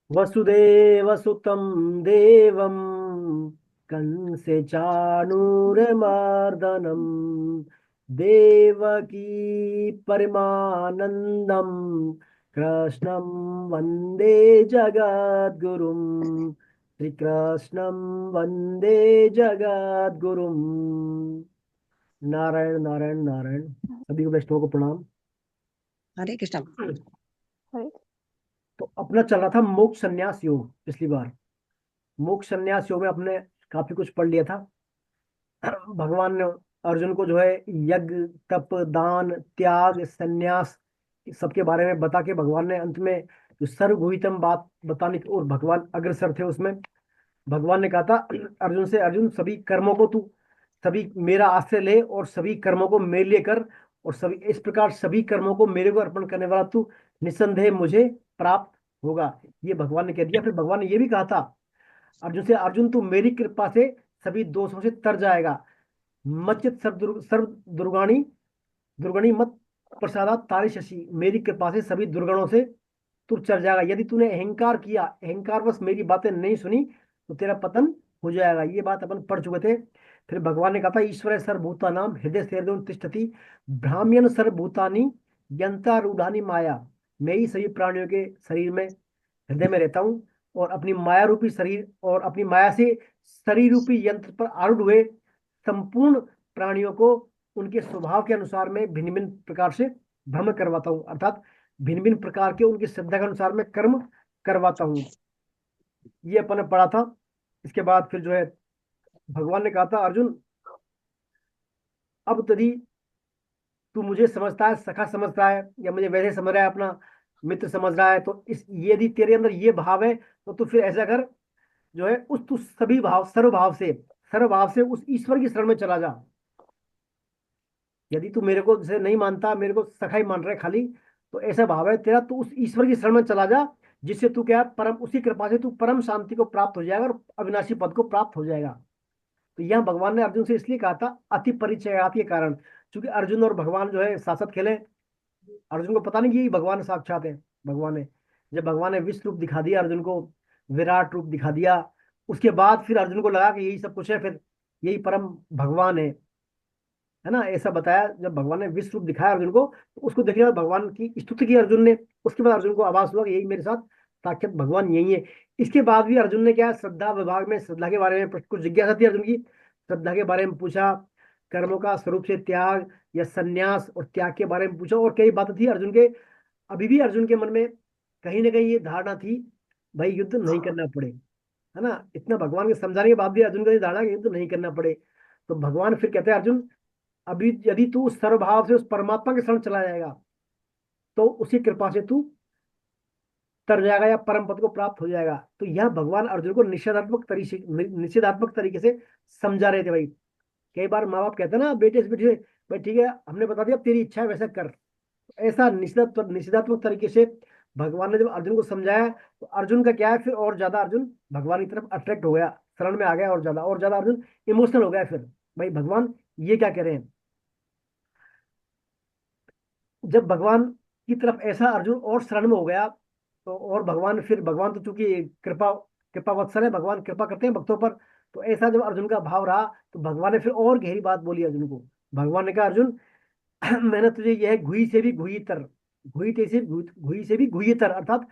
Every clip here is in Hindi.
वसुदेवसुतं देवं कंसे चाणूरमर्दनम देवकी परमानंदम कृष्णं वंदे जगद्गुरुम। श्री कृष्णं वंदे जगद्गुरुम। नारायण नारायण नारायण। सभी को वैष्णव को प्रणाम। हरे कृष्ण। हरे तो अपना चल रहा था मोक्ष संन्यास योग पिछली बार। मोक्ष संन्यास योग में अपने काफी कुछ पढ़ लिया था। भगवान ने अर्जुन को जो है यज्ञ तप दान त्याग संन्यास सबके बारे में बता के भगवान ने अंत में जो सर्वभूतम बात बताने की और भगवान अग्रसर थे उसमें भगवान ने कहा था अर्जुन से, अर्जुन सभी कर्मों को तू सभी मेरा आश्रय ले और सभी कर्मों को मेरे लिए कर और सभी इस प्रकार सभी कर्मों को मेरे को अर्पण करने वाला तू निस्संदेह मुझे प्राप्त होगा। ये भगवान ने कह दिया। फिर भगवान ने ये भी कहा था अर्जुन से, अर्जुन तू मेरी कृपा से सभी दोषों से तर जाएगा। मच्चित सर्व दुर्गाणी दुर्गणी मत प्रसादा तारी शशि। मेरी कृपा से सभी दुर्गणों से तू चल जाएगा। यदि तूने अहंकार किया, अहंकार बस मेरी बातें नहीं सुनी तो तेरा पतन हो जाएगा। ये बात अपन पढ़ चुके थे। फिर भगवान ने कहा था ईश्वर सर्वभूतानाम हृदय से तिष्ठति भ्राम्यन सर्वभूतानि यंत्रारूढ़ानि माया। मैं ही सभी प्राणियों के शरीर में हृदय में रहता हूँ और अपनी माया रूपी शरीर और अपनी माया से शरीर रूपी यंत्र पर आरूढ़ हुए संपूर्ण प्राणियों को उनके स्वभाव के अनुसार में भिन्न भिन्न प्रकार से भ्रमण करवाता हूँ। अर्थात भिन्न भिन्न प्रकार के उनकी श्रद्धा के अनुसार मैं कर्म करवाता हूँ। ये अपन ने पढ़ा था। इसके बाद फिर जो है भगवान ने कहा था अर्जुन अब यदि तू मुझे समझता है, सखा समझता है या मुझे वैसे समझ रहा है, अपना मित्र समझ रहा है, तो इस यदि तेरे अंदर ये भाव है तो तू फिर ऐसा कर जो है उस तू सभी भाव सर्वभाव से उस ईश्वर की शरण में चला जा। यदि तू मेरे को जैसे नहीं मानता, मेरे को सखा ही मान रहा है खाली, तो ऐसा भाव है तेरा, तो उस ईश्वर की शरण में चला जा जिससे तू क्या है, परम उसी कृपा से तू परम शांति को प्राप्त हो जाएगा और अविनाशी पद को प्राप्त हो जाएगा। तो यह भगवान ने अर्जुन से इसलिए कहा था अति परिचयात के कारण, क्योंकि अर्जुन और भगवान जो है साथ साथ खेले। अर्जुन को पता नहीं कि यही भगवान साक्षात है। भगवान ने जब भगवान ने विश्व रूप दिखा दिया अर्जुन को, विराट रूप दिखा दिया, उसके बाद फिर अर्जुन को लगा कि यही सब कुछ है, फिर यही परम भगवान है ना। ऐसा बताया जब भगवान ने विश्व रूप दिखाया अर्जुन को, तो उसको देखने के बाद भगवान की स्तुति की अर्जुन ने। उसके बाद अर्जुन को आभास हुआ कि यही मेरे साथ साक्षात भगवान यही है। इसके बाद भी अर्जुन ने क्या, श्रद्धा विभाग में श्रद्धा के बारे में कुछ जिज्ञासा थी अर्जुन की, श्रद्धा के बारे में पूछा, कर्मों का स्वरूप से त्याग या संन्यास और त्याग के बारे में पूछा, और कई बातें थी अर्जुन के। अभी भी अर्जुन के मन में कहीं ना कहीं ये धारणा थी भाई युद्ध नहीं करना पड़े, है ना। इतना भगवान के समझाने के बाद भी अर्जुन को ये धारणा कि युद्ध नहीं करना पड़े। तो भगवान फिर कहते हैं अर्जुन अभी यदि तू उस सर्वभाव से उस परमात्मा के शरण चला जाएगा तो उसी कृपा से तू तर जाएगा या परम पद को प्राप्त हो जाएगा। तो यह भगवान अर्जुन को निषेधात्मक तरीके से समझा रहे थे भाई। कई बार माँ बाप कहते हैं ना बेटे से, बेटे भाई ठीक है हमने बता दिया, अब तेरी इच्छा है वैसा कर। तो ऐसा निषेधात्मक तरीके से भगवान ने जब अर्जुन को समझाया तो अर्जुन का क्या है, फिर और ज्यादा अर्जुन भगवान की तरफ अट्रैक्ट हो गया, शरण में आ गया, और ज्यादा अर्जुन इमोशनल हो गया। फिर भाई भगवान ये क्या कह रहे हैं। जब भगवान की तरफ ऐसा अर्जुन और शरण में हो गया तो, और भगवान फिर भगवान तो चूंकि कृपा कृपा वत्सल है, भगवान कृपा करते हैं भक्तों पर। तो ऐसा जब अर्जुन का भाव रहा तो भगवान ने फिर और गहरी बात बोली अर्जुन को। भगवान ने कहा अर्जुन मैंने तुझे यह घुई से भी घुईतर, घुई से भी घुईतर अर्थात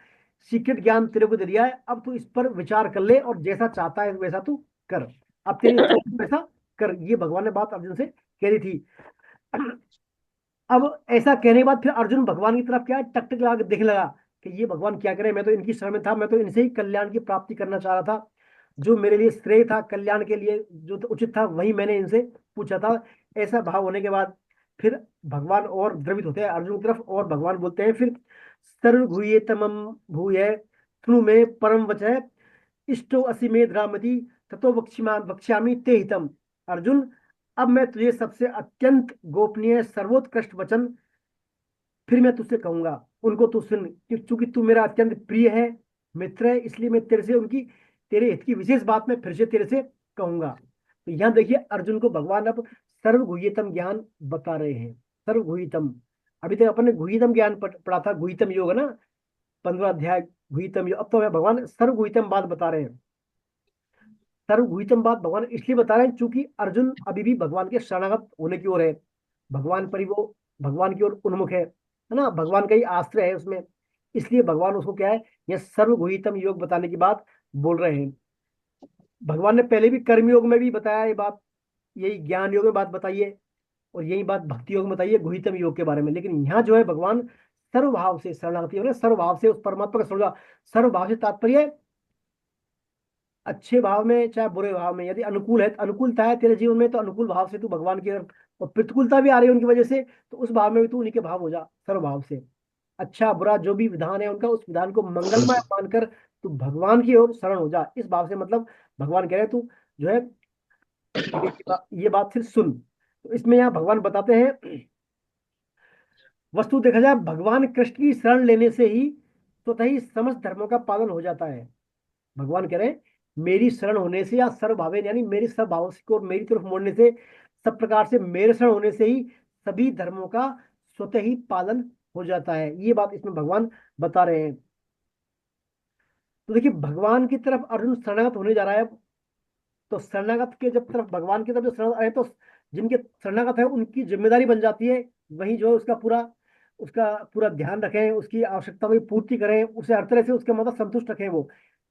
सीक्रेट ज्ञान तेरे को दे दिया है। अब तू इस पर विचार कर ले और जैसा चाहता है वैसा तू कर। अब तेरी इच्छा है, वैसा कर। ये भगवान ने बात अर्जुन से कह रही थी। अब ऐसा कहने के बाद फिर अर्जुन भगवान की तरफ क्या है, टक टक लगा के देखने लगा कि ये भगवान क्या करे, मैं तो इनकी शरण में था, मैं तो इनसे ही कल्याण की प्राप्ति करना चाह रहा था। जो मेरे लिए श्रेय था, कल्याण के लिए जो तो उचित था वही मैंने इनसे पूछा था। ऐसा भाव होने के बाद फिर भगवान और द्रवित होते हैं अर्जुन की तरफ और भगवान बोलते हैं फिर सर्वभूये तमम भूय तनु में परम वचः इष्टो असि में द्रामति ततो वक्ष्यामि ते हितम। अर्जुन अब मैं तुझे सबसे अत्यंत गोपनीय सर्वोत्कृष्ट वचन फिर मैं तुझसे कहूंगा, उनको तू सुन, क्योंकि तू मेरा अत्यंत प्रिय है, मित्र है, इसलिए मैं तेरे से उनकी तेरे हित की विशेष बात मैं फिर से तेरे से कहूंगा। तो यहाँ देखिए अर्जुन को भगवान अब सर्वगुह्यतम ज्ञान बता रहे हैं। सर्वगुह्यतम, अभी तक अपन ने गुह्यतम ज्ञान पढ़ा था, गुह्यतम योग है ना। 15 अध्याय गुहितम योग। अब तो भगवान सर्व गुहितम बात बता रहे हैं। सर्व गुहितम बात भगवान इसलिए बता रहे हैं क्योंकि अर्जुन अभी भी भगवान के शरणागत होने की ओर है। भगवान पर ही वो भगवान की ओर उन्मुख है ना, भगवान का ही आश्रय है उसमें। इसलिए भगवान उसको क्या है, यह सर्व गुहितम योग बताने की बात बोल रहे हैं। भगवान ने पहले भी कर्म योग में भी बताया ये बात, यही ज्ञान योग में बात बताई है, और यही बात भक्ति योग में बताई है गुहितम योग के बारे में। लेकिन यहाँ जो है भगवान सर्वभाव से शरणागति हो, सर्वभाव से उस परमात्मा का समझा। सर्वभाव से तात्पर्य अच्छे भाव में चाहे बुरे भाव में, यदि अनुकूल है, अनुकूलता है तेरे जीवन में तो अनुकूल भाव से तू भगवान की तरफ, और प्रतिकूलता भी आ रही है उनकी वजह से तो उस भाव में भी तू उन्हीं के भाव हो जा सर्वभाव से। अच्छा बुरा जो भी विधान है उनका, उस विधान को मंगलमय मानकर तू भगवान की ओर शरण हो जा, इस भाव से। मतलब भगवान कह रहे हैं तू जो है ये बात सिर्फ सुन। तो इसमें यहाँ भगवान बताते हैं, वस्तु देखा जाए भगवान कृष्ण की शरण लेने से ही स्वतः ही समस्त धर्मों का पालन हो जाता है। भगवान कह रहे हैं मेरी शरण होने से या सर्वभावेन यानी मेरी सब भाव को मेरी तरफ मोड़ने से, सब प्रकार से मेरे शरण होने से ही सभी धर्मों का स्वतः ही पालन हो जाता है। ये बात इसमें भगवान बता रहे हैं। तो देखिए भगवान की तरफ अर्जुन शरणागत होने जा रहा है। तो शरणागत के जब तरफ भगवान की तरफ जो शरण आए तो जिनके शरणागत है उनकी जिम्मेदारी बन जाती है, वही जो है उसका पूरा ध्यान रखें, उसकी आवश्यकता की पूर्ति करें, उसे हर तरह से उसके मतलब संतुष्ट रखें। वो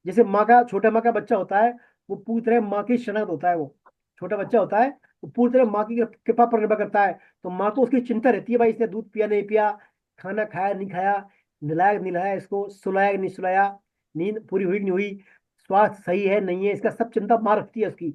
जैसे माँ का, छोटा माँ का बच्चा होता है, वो पूरी तरह माँ की शरणागत होता है। वो छोटा बच्चा होता है, वो पूरी तरह माँ की कृपा पर निर्भर करता है। तो माँ को उसकी चिंता रहती है, भाई इसने दूध पिया नहीं पिया, खाना खाया नहीं खाया, नहलाया नहीं नहलाया, इसको सुलाया नहीं सुलाया, नींद पूरी हुई कि नहीं हुई, स्वास्थ्य सही है नहीं है, इसका सब चिंता माँ रखती है उसकी।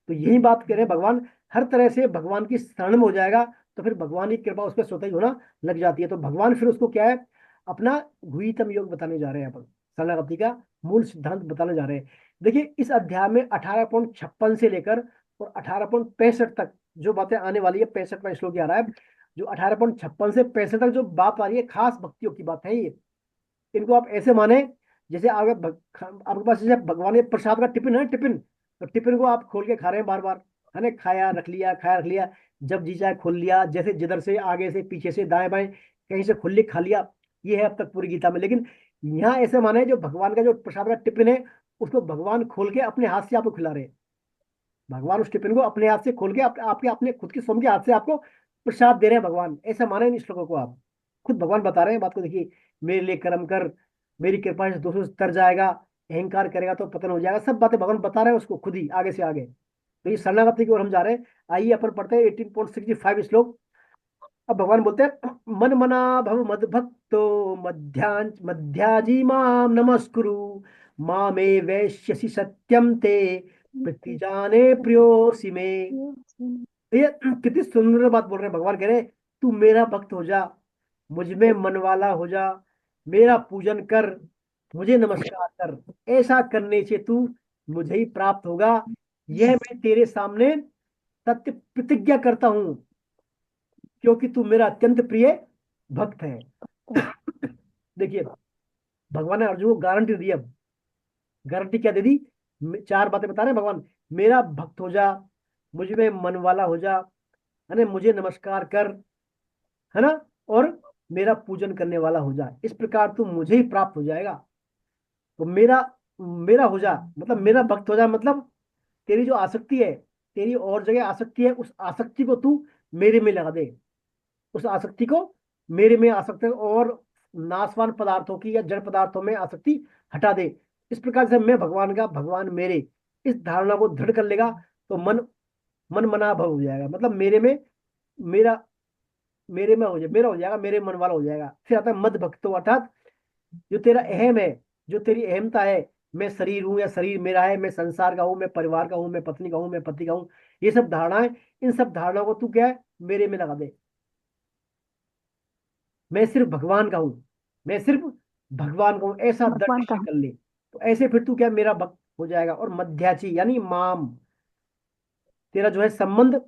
तो यही बात कह रहे हैं भगवान, हर तरह से भगवान की शरण में हो जाएगा तो फिर भगवान की कृपा उस पर स्वतः ही होना लग जाती है। तो भगवान फिर उसको क्या है, अपना गुहितम योग बताने जा रहे हैं, अपन शरणागति का मूल सिद्धांत बताने जा रहे हैं। देखिए इस अध्याय में 18.56 से लेकर और 18.65 तक जो बातें आने वाली है, 65वां श्लोक आ रहा है, जो 18.56 से 65 तक जो बात आ रही है खास भक्तियों की बात है ये। इनको आप ऐसे माने जैसे आपके पास जैसे भगवान के प्रसाद का टिफिन है, टिफिन, तो टिफिन को आप खोल के खा रहे हैं बार बार, है ना, खाया रख लिया, खाया रख लिया, जब जी चाहे खोल लिया, जैसे जिधर से आगे से पीछे से दाएं बाएं कहीं से खुल खा लिया। ये है अब तक पूरी गीता में। लेकिन यहाँ ऐसे माने जो भगवान का जो प्रसाद का टिफिन है उसको भगवान खोल के अपने हाथ से आपको खिला रहे हैं। भगवान उस टिफिन को अपने हाथ से खोल के आपके अपने खुद के स्वयं के हाथ से आपको प्रसाद दे रहे हैं भगवान। ऐसा माने इन श्लोकों को आप, खुद भगवान बता रहे हैं बात को। देखिए मेरे लिए कर्म कर, मेरी कृपा से दोषों से तर जाएगा, अहंकार करेगा तो पतन हो जाएगा, सब बातें भगवान बता रहे हैं उसको खुद ही आगे से आगे। तो ये शरणागति की ओर हम जा रहे हैं। आइए अपन पढ़ते हैं 18.65 श्लोक। अब भगवान बोलते हैं, मन मना भव मद भक्तो मध्याजी माम नमस्कुरु, मामे वैश्यसि सत्यम ते प्रति जाने प्रियोसी में। ये कितनी सुंदर बात बोल रहे हैं भगवान, कह रहे हैं तू मेरा भक्त हो जा, मुझ में मन वाला हो जा, मेरा पूजन कर, मुझे नमस्कार कर। ऐसा करने से तू मुझे ही प्राप्त होगा, यह मैं तेरे सामने सत्य प्रतिज्ञा करता हूं, क्योंकि तू मेरा अत्यंत प्रिय भक्त है। देखिए भगवान ने अर्जुन को गारंटी दी। अब गारंटी क्या दे दी, चार बातें बता रहे हैं भगवान। मेरा भक्त हो जा, मुझ में मन वाला हो जा, है ना, मुझे नमस्कार कर, है ना, और मेरा पूजन करने वाला हो जा, इस प्रकार तू मुझे ही प्राप्त हो जाएगा। तो मेरा मेरा हो जा मतलब मेरा भक्त हो जा, मतलब तेरी जो आसक्ति है, तेरी और जगह आसक्ति है, उस आसक्ति को तू मेरे में लगा दे, उस आसक्ति को मेरे में आसक्त है, और नाशवान पदार्थों की या जड़ पदार्थों में आसक्ति हटा दे। इस प्रकार से मैं भगवान का, भगवान मेरे, इस धारणा को दृढ़ कर लेगा तो मन मन मना भव हो जाएगा। मतलब मेरा मेरे में हो जाए, मेरा हो जाएगा, मेरे मन वाला हो जाएगा। फिर आता है मद भक्तो, अर्थात जो तेरा अहम है, जो तेरी अहमता है, मैं शरीर हूं या शरीर मेरा है, मैं संसार का हूं, मैं परिवार का हूं, मैं पत्नी का हूं, मैं पति का हूं, ये सब धारणाएं, इन सब धारणाओं को तू क्या है, मेरे में लगा दे। मैं सिर्फ भगवान का हूँ, मैं सिर्फ भगवान का हूँ, ऐसा दृढ़ भगवान का निश्चय कर ले। तो ऐसे फिर तू क्या मेरा भक्त हो जाएगा। और मध्याची यानी माम, तेरा जो है संबंध,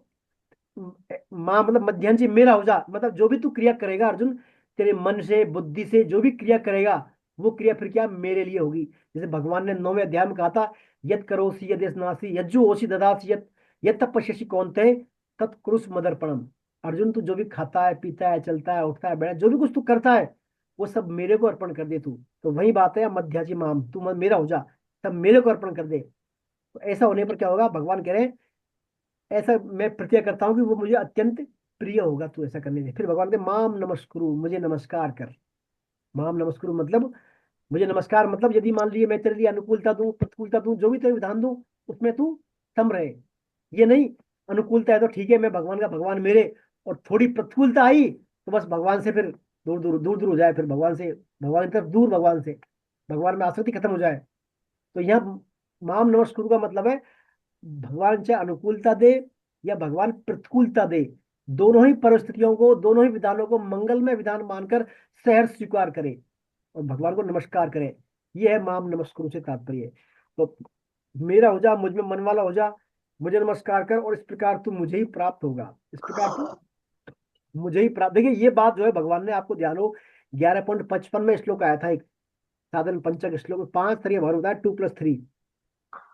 माँ मतलब मध्यांशी मेरा हो जा, मतलब जो भी तू क्रिया करेगा अर्जुन, तेरे मन से बुद्धि से जो भी क्रिया करेगा, वो क्रिया फिर क्या मेरे लिए होगी। जैसे भगवान ने 9वें अध्याय में कहा था, यद करोसी यदेसनासी यज्जु ओसी ददासी यद तपस्यसि कौन्तेय तत्कुरुष मदर्पणम। अर्जुन तू जो भी खाता है, पीता है, चलता है, उठता है, बैठता है, जो भी कुछ तू करता है, वो सब मेरे को अर्पण कर दे तू। तो वही बात है, मध्याजी माम, तू मेरा हो जा, सब मेरे को अर्पण कर दे। तो ऐसा होने पर क्या होगा, भगवान कह रहे हैं, ऐसा मैं प्रतिज्ञा करता हूँ कि वो मुझे अत्यंत प्रिय होगा तू ऐसा करने से। फिर भगवान के माम नमस्कुरु, मुझे नमस्कार कर। माम नमस्कुरु मतलब, मुझे नमस्कार मतलब, यदि मान लीजिए मैं तेरे लिए अनुकूलता दूं प्रतिकूलता दूं, जो भी तेरे विधान दूं, उसमें तू सम रहे। ये नहीं, अनुकूलता है तो ठीक है, मैं भगवान का भगवान मेरे, और थोड़ी प्रतिकूलता आई तो बस भगवान से फिर दूर दूर दूर दूर हो जाए, फिर भगवान से, भगवान की तरफ दूर, भगवान से, भगवान में आसक्ति खत्म हो जाए। तो यहाँ माम नमस्कुरु का मतलब है, भगवान चाहे अनुकूलता दे या भगवान प्रतिकूलता दे, दोनों ही परिस्थितियों को, दोनों ही विधानों को मंगलमय विधान मानकर सहर्ष स्वीकार करे और भगवान को नमस्कार करे। ये है माम नमस्कुरु से तात्पर्य। तो मेरा हो जा, मुझ में मन वाला हो जा, मुझे नमस्कार कर, और इस प्रकार तू मुझे ही प्राप्त होगा, इस प्रकार तू मुझे ही प्राप्त। देखिए ये बात जो है, भगवान ने, आपको ध्यान हो, 11.55 में श्लोक आया था एक, साधन पंचक श्लोक में 5 तरीके भगवान होता है, 2+3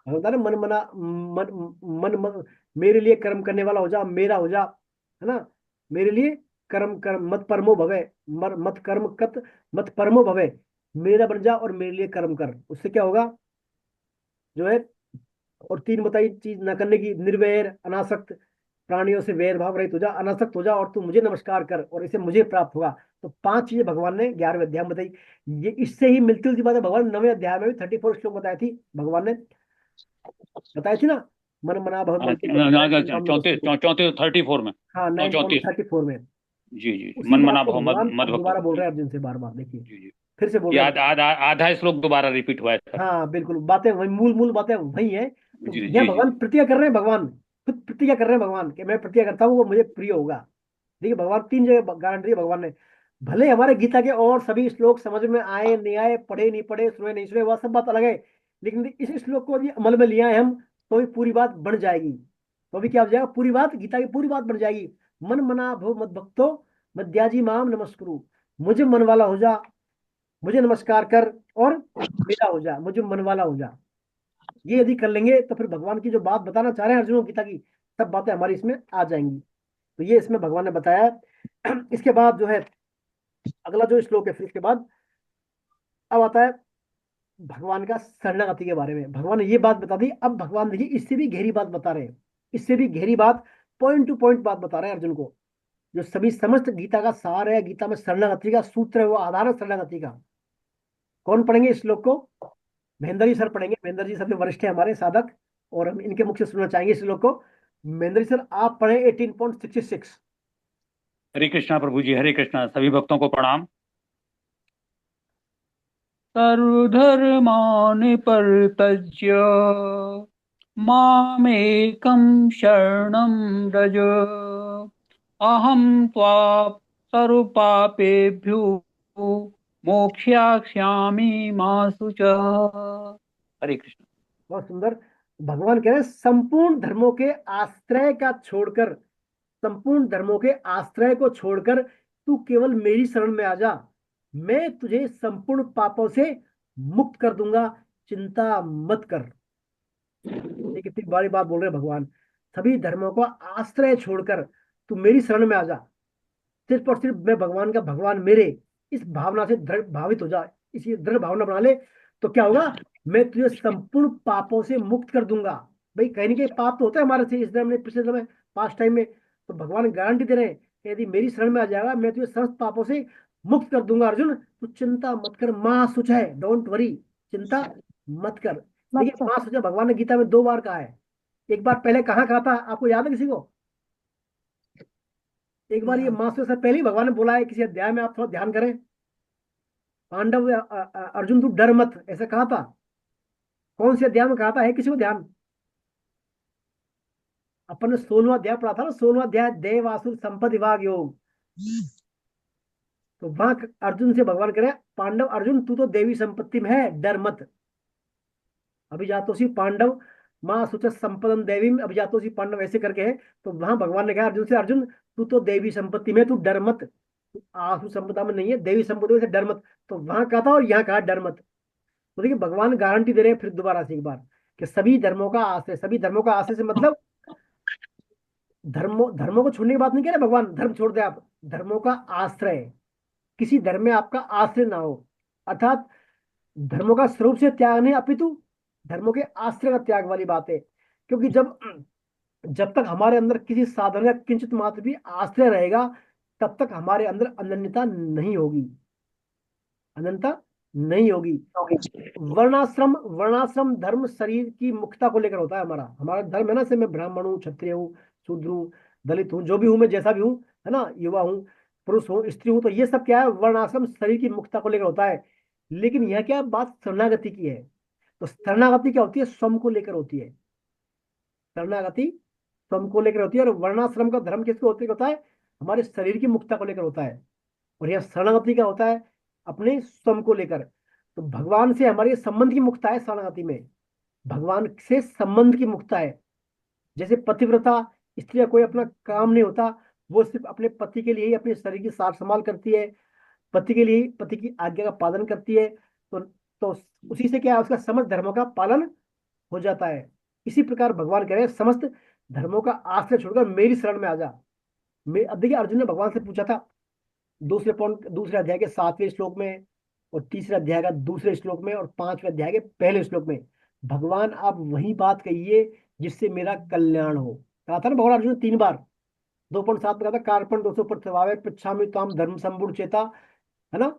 होता है ना, मन मना, मन मेरे लिए कर्म करने वाला हो जा, मेरा हो जा, है ना, मेरे लिए कर्म कर्म मत परमो भवे, मत कर्म कत मत परमो भवे, मेरा बन जा और मेरे लिए कर्म कर। उससे क्या होगा जो है, और 3 बताई चीज न करने की, निर्वैर अनासक्त, प्राणियों से वैर भाव रहित हो जा, अनासक्त हो जा, और तू मुझे नमस्कार कर और इसे मुझे प्राप्त होगा। तो 5 चीजें भगवान ने 11वें अध्याय में बताई। ये इससे ही मिलती जुलती बात है, भगवान ने 9वें अध्याय में भी 34 श्लोक बताई थी, भगवान ने बताई थी ना, मन मना भव मल को नाम चौंतीस नमस्ते। 34 में। हाँ, 34। 9.34 में। जी जी जी, उसी मन बात मना को भव मद भगवान मद अब भक्त दोबारा बोल जी। रहे हैं अर्जुन से, बार बार देखिए, जी जी। फिर से बोल ये रहे हैं। आधा श्लोक दोबारा रिपीट हुआ है सर। हाँ बिल्कुल, बातें वही, मूल मूल बातें वही है। तो जी यहाँ जी जी। भगवान प्रतिज्ञा कर रहे हैं, भगवान खुद प्रतिज्ञा कर रहे हैं भगवान, कि मैं प्रतिज्ञा करता हूँ वो मुझे प्रिय होगा। देखिए भगवान 3 जगह गारंटी दी भगवान ने। भले हमारे गीता के और सभी श्लोक समझ में आए नहीं आए, पढ़े नहीं पढ़े, सुने नहीं सुने, वह सब बात अलग है, लेकिन इस श्लोक को यदि अमल में लिया है हम, तो भी पूरी बात बन जाएगी। तो भी क्या हो जाएगा, पूरी बात, गीता की पूरी बात बन जाएगी। मन मना भव मद भक्तो मद्याजी माम नमस्कुरु, मुझे मन वाला हो जा, मुझे नमस्कार कर, और मेरा हो जा, मुझे मन वाला हो जा। ये यदि कर लेंगे तो फिर भगवान की जो बात बताना चाह रहे हैं अर्जुन को गीता की, सब बातें हमारी इसमें आ जाएंगी। तो ये इसमें भगवान ने बताया है। इसके बाद जो है, अगला जो श्लोक है, फिर इसके बाद अब आता है भगवान का शरणागति के बारे में। भगवान ने ये बात बता दी, अब भगवान देखिए इससे भी गहरी बात बता रहे हैं, इससे भी गहरी बात, पॉइंट टू पॉइंट बात बता रहे हैं अर्जुन को। जो सभी समस्त गीता का सार है, गीता में शरणागति का सूत्र है, वो आधार है शरणागति का। कौन पढ़ेंगे इस श्लोक को? महेंद्र जी सर पढ़ेंगे। महेंद्र जी सबसे वरिष्ठ है हमारे साधक, और हम इनके मुख से सुनना चाहेंगे इस श्लोक को। महेंद्र जी सर आप पढ़े 18.66। हरे कृष्णा प्रभु जी, हरे कृष्णा, सभी भक्तों को प्रणाम। सर्वधर्मान् परित्यज्य मामेकं शरणं व्रज, अहं त्वा सर्वपापेभ्यो मोक्ष्यामि मा शुचः। हरे कृष्ण। बहुत सुंदर। भगवान कह रहे हैं, संपूर्ण धर्मों के आश्रय का छोड़कर, संपूर्ण धर्मों के आश्रय को छोड़कर तू केवल मेरी शरण में आ जा, मैं तुझे संपूर्ण पापों से मुक्त कर दूंगा, चिंता मत कर। ये कितनी बड़ी बात बोल रहे हैं भगवान। सभी धर्मों को आश्रय छोड़कर तू मेरी शरण में आ जा, सिर्फ और सिर्फ मैं भगवान का भगवान मेरे, इस भावना से दृढ़ भावित हो जा, इसी दृढ़ भावना बना ले। तो क्या होगा, मैं तुझे संपूर्ण पापों से मुक्त कर दूंगा। भाई कहीं ना कहीं पाप तो होता है हमारे से, इस जन्म में, पिछले जन्म में, पास्ट टाइम में। तो भगवान गारंटी दे रहे हैं कि यदि मेरी शरण में आ जाएगा, मैं तुझे समस्त पापों से मुक्त कर दूंगा। अर्जुन तू चिंता मत कर, माँ सुच है, डोंट वरी, चिंता मत कर। देखिए मत माँ सुच है भगवान ने गीता में 2 बार कहा है। एक बार पहले कहाँ कहा था, आपको याद है किसी को? एक बार ये माँ सुच से पहले ही भगवान ने बोला है किसी अध्याय में, आप थोड़ा ध्यान करें। पांडव अर्जुन तू डर मत, ऐसा कहा था। कौन से अध्याय में कहा था, है किसी को ध्यान? अपन ने 16वां अध्याय पढ़ा था ना, 16वां अध्याय देवासुर संपद विभाग योग। तो वहां अर्जुन से भगवान कह रहे हैं, पांडव अर्जुन तू तो देवी संपत्ति में है, डर मत। अभिजातोषी पांडव माँ सुच संपदन देवी, अभिजातोषी पांडव ऐसे करके है। तो वहां भगवान ने कहा अर्जुन से, अर्जुन तू तो देवी संपत्ति में, तू डर मत, तू आसु संपदा में नहीं है, देवी संपत्ति में से डर मत। तो वहां कहा था और यहाँ कहा डर मत। तो देखिए भगवान गारंटी दे रहे हैं फिर दोबारा से एक बार, कि सभी धर्मों का आश्रय, सभी धर्मों का आश्रय से मतलब धर्मों धर्मों को छोड़ने की बात नहीं कह रहे भगवान, धर्म छोड़ दे आप, धर्मों का आश्रय। किसी धर्म में आपका आश्रय ना हो। अर्थात धर्मों का स्वरूप से त्याग नहीं, अपितु धर्मों के आश्रय का त्याग वाली बात है। क्योंकि जब जब तक हमारे अंदर किसी साधन का किंचित मात्र भी आश्रय रहेगा, तब तक हमारे अंदर अनन्यता नहीं होगी, अनंतता नहीं होगी। वर्णाश्रम वर्णाश्रम धर्म शरीर की मुक्तता को लेकर होता है। हमारा हमारा धर्म है ना, से मैं ब्राह्मण हूँ, क्षत्रिय हूँ, शूद्र हूँ, दलित हूँ, जो भी हूँ मैं, जैसा भी हूँ, है ना, युवा हूँ, पुरुष हूँ, स्त्री हूँ, तो ये सब क्या है, वर्णाश्रम शरीर की मुक्तता को लेकर होता है। लेकिन यह क्या बात शरणागति की है। तो शरणागति क्या होती है, स्वयं को लेकर होती है। शरणागति स्वयं को लेकर होती है। और वर्णाश्रम का धर्म किसको होता है, हमारे शरीर की मुक्तता को लेकर होता है। और यह शरणागति का होता है अपने स्वयं को लेकर। तो भगवान से हमारे संबंध की मुक्तता है शरणागति में, भगवान से संबंध की मुक्तता है। जैसे पतिव्रता स्त्री का कोई अपना काम नहीं होता, वो सिर्फ अपने पति के लिए ही अपने शरीर की सार संभाल करती है, पति के लिए पति की आज्ञा का पालन करती है। तो उसी से क्या है, उसका समस्त धर्मों का पालन हो जाता है। इसी प्रकार भगवान कह रहे हैं, समस्त धर्मों का आश्रय छोड़कर मेरी शरण में आ जा। मैं अब देखिए, अर्जुन ने भगवान से पूछा था दूसरे अध्याय के 7वें श्लोक में, और तीसरे अध्याय का दूसरे श्लोक में, और 5वें अध्याय के पहले श्लोक में, भगवान आप वही बात कहिए जिससे मेरा कल्याण हो। कहा था ना भगवान अर्जुन ने 3 बार। 2.7 में कहा था, कार्पण दोषों पर स्वभाव पृछामि ताम धर्म संबुढ़ चेता, है ना।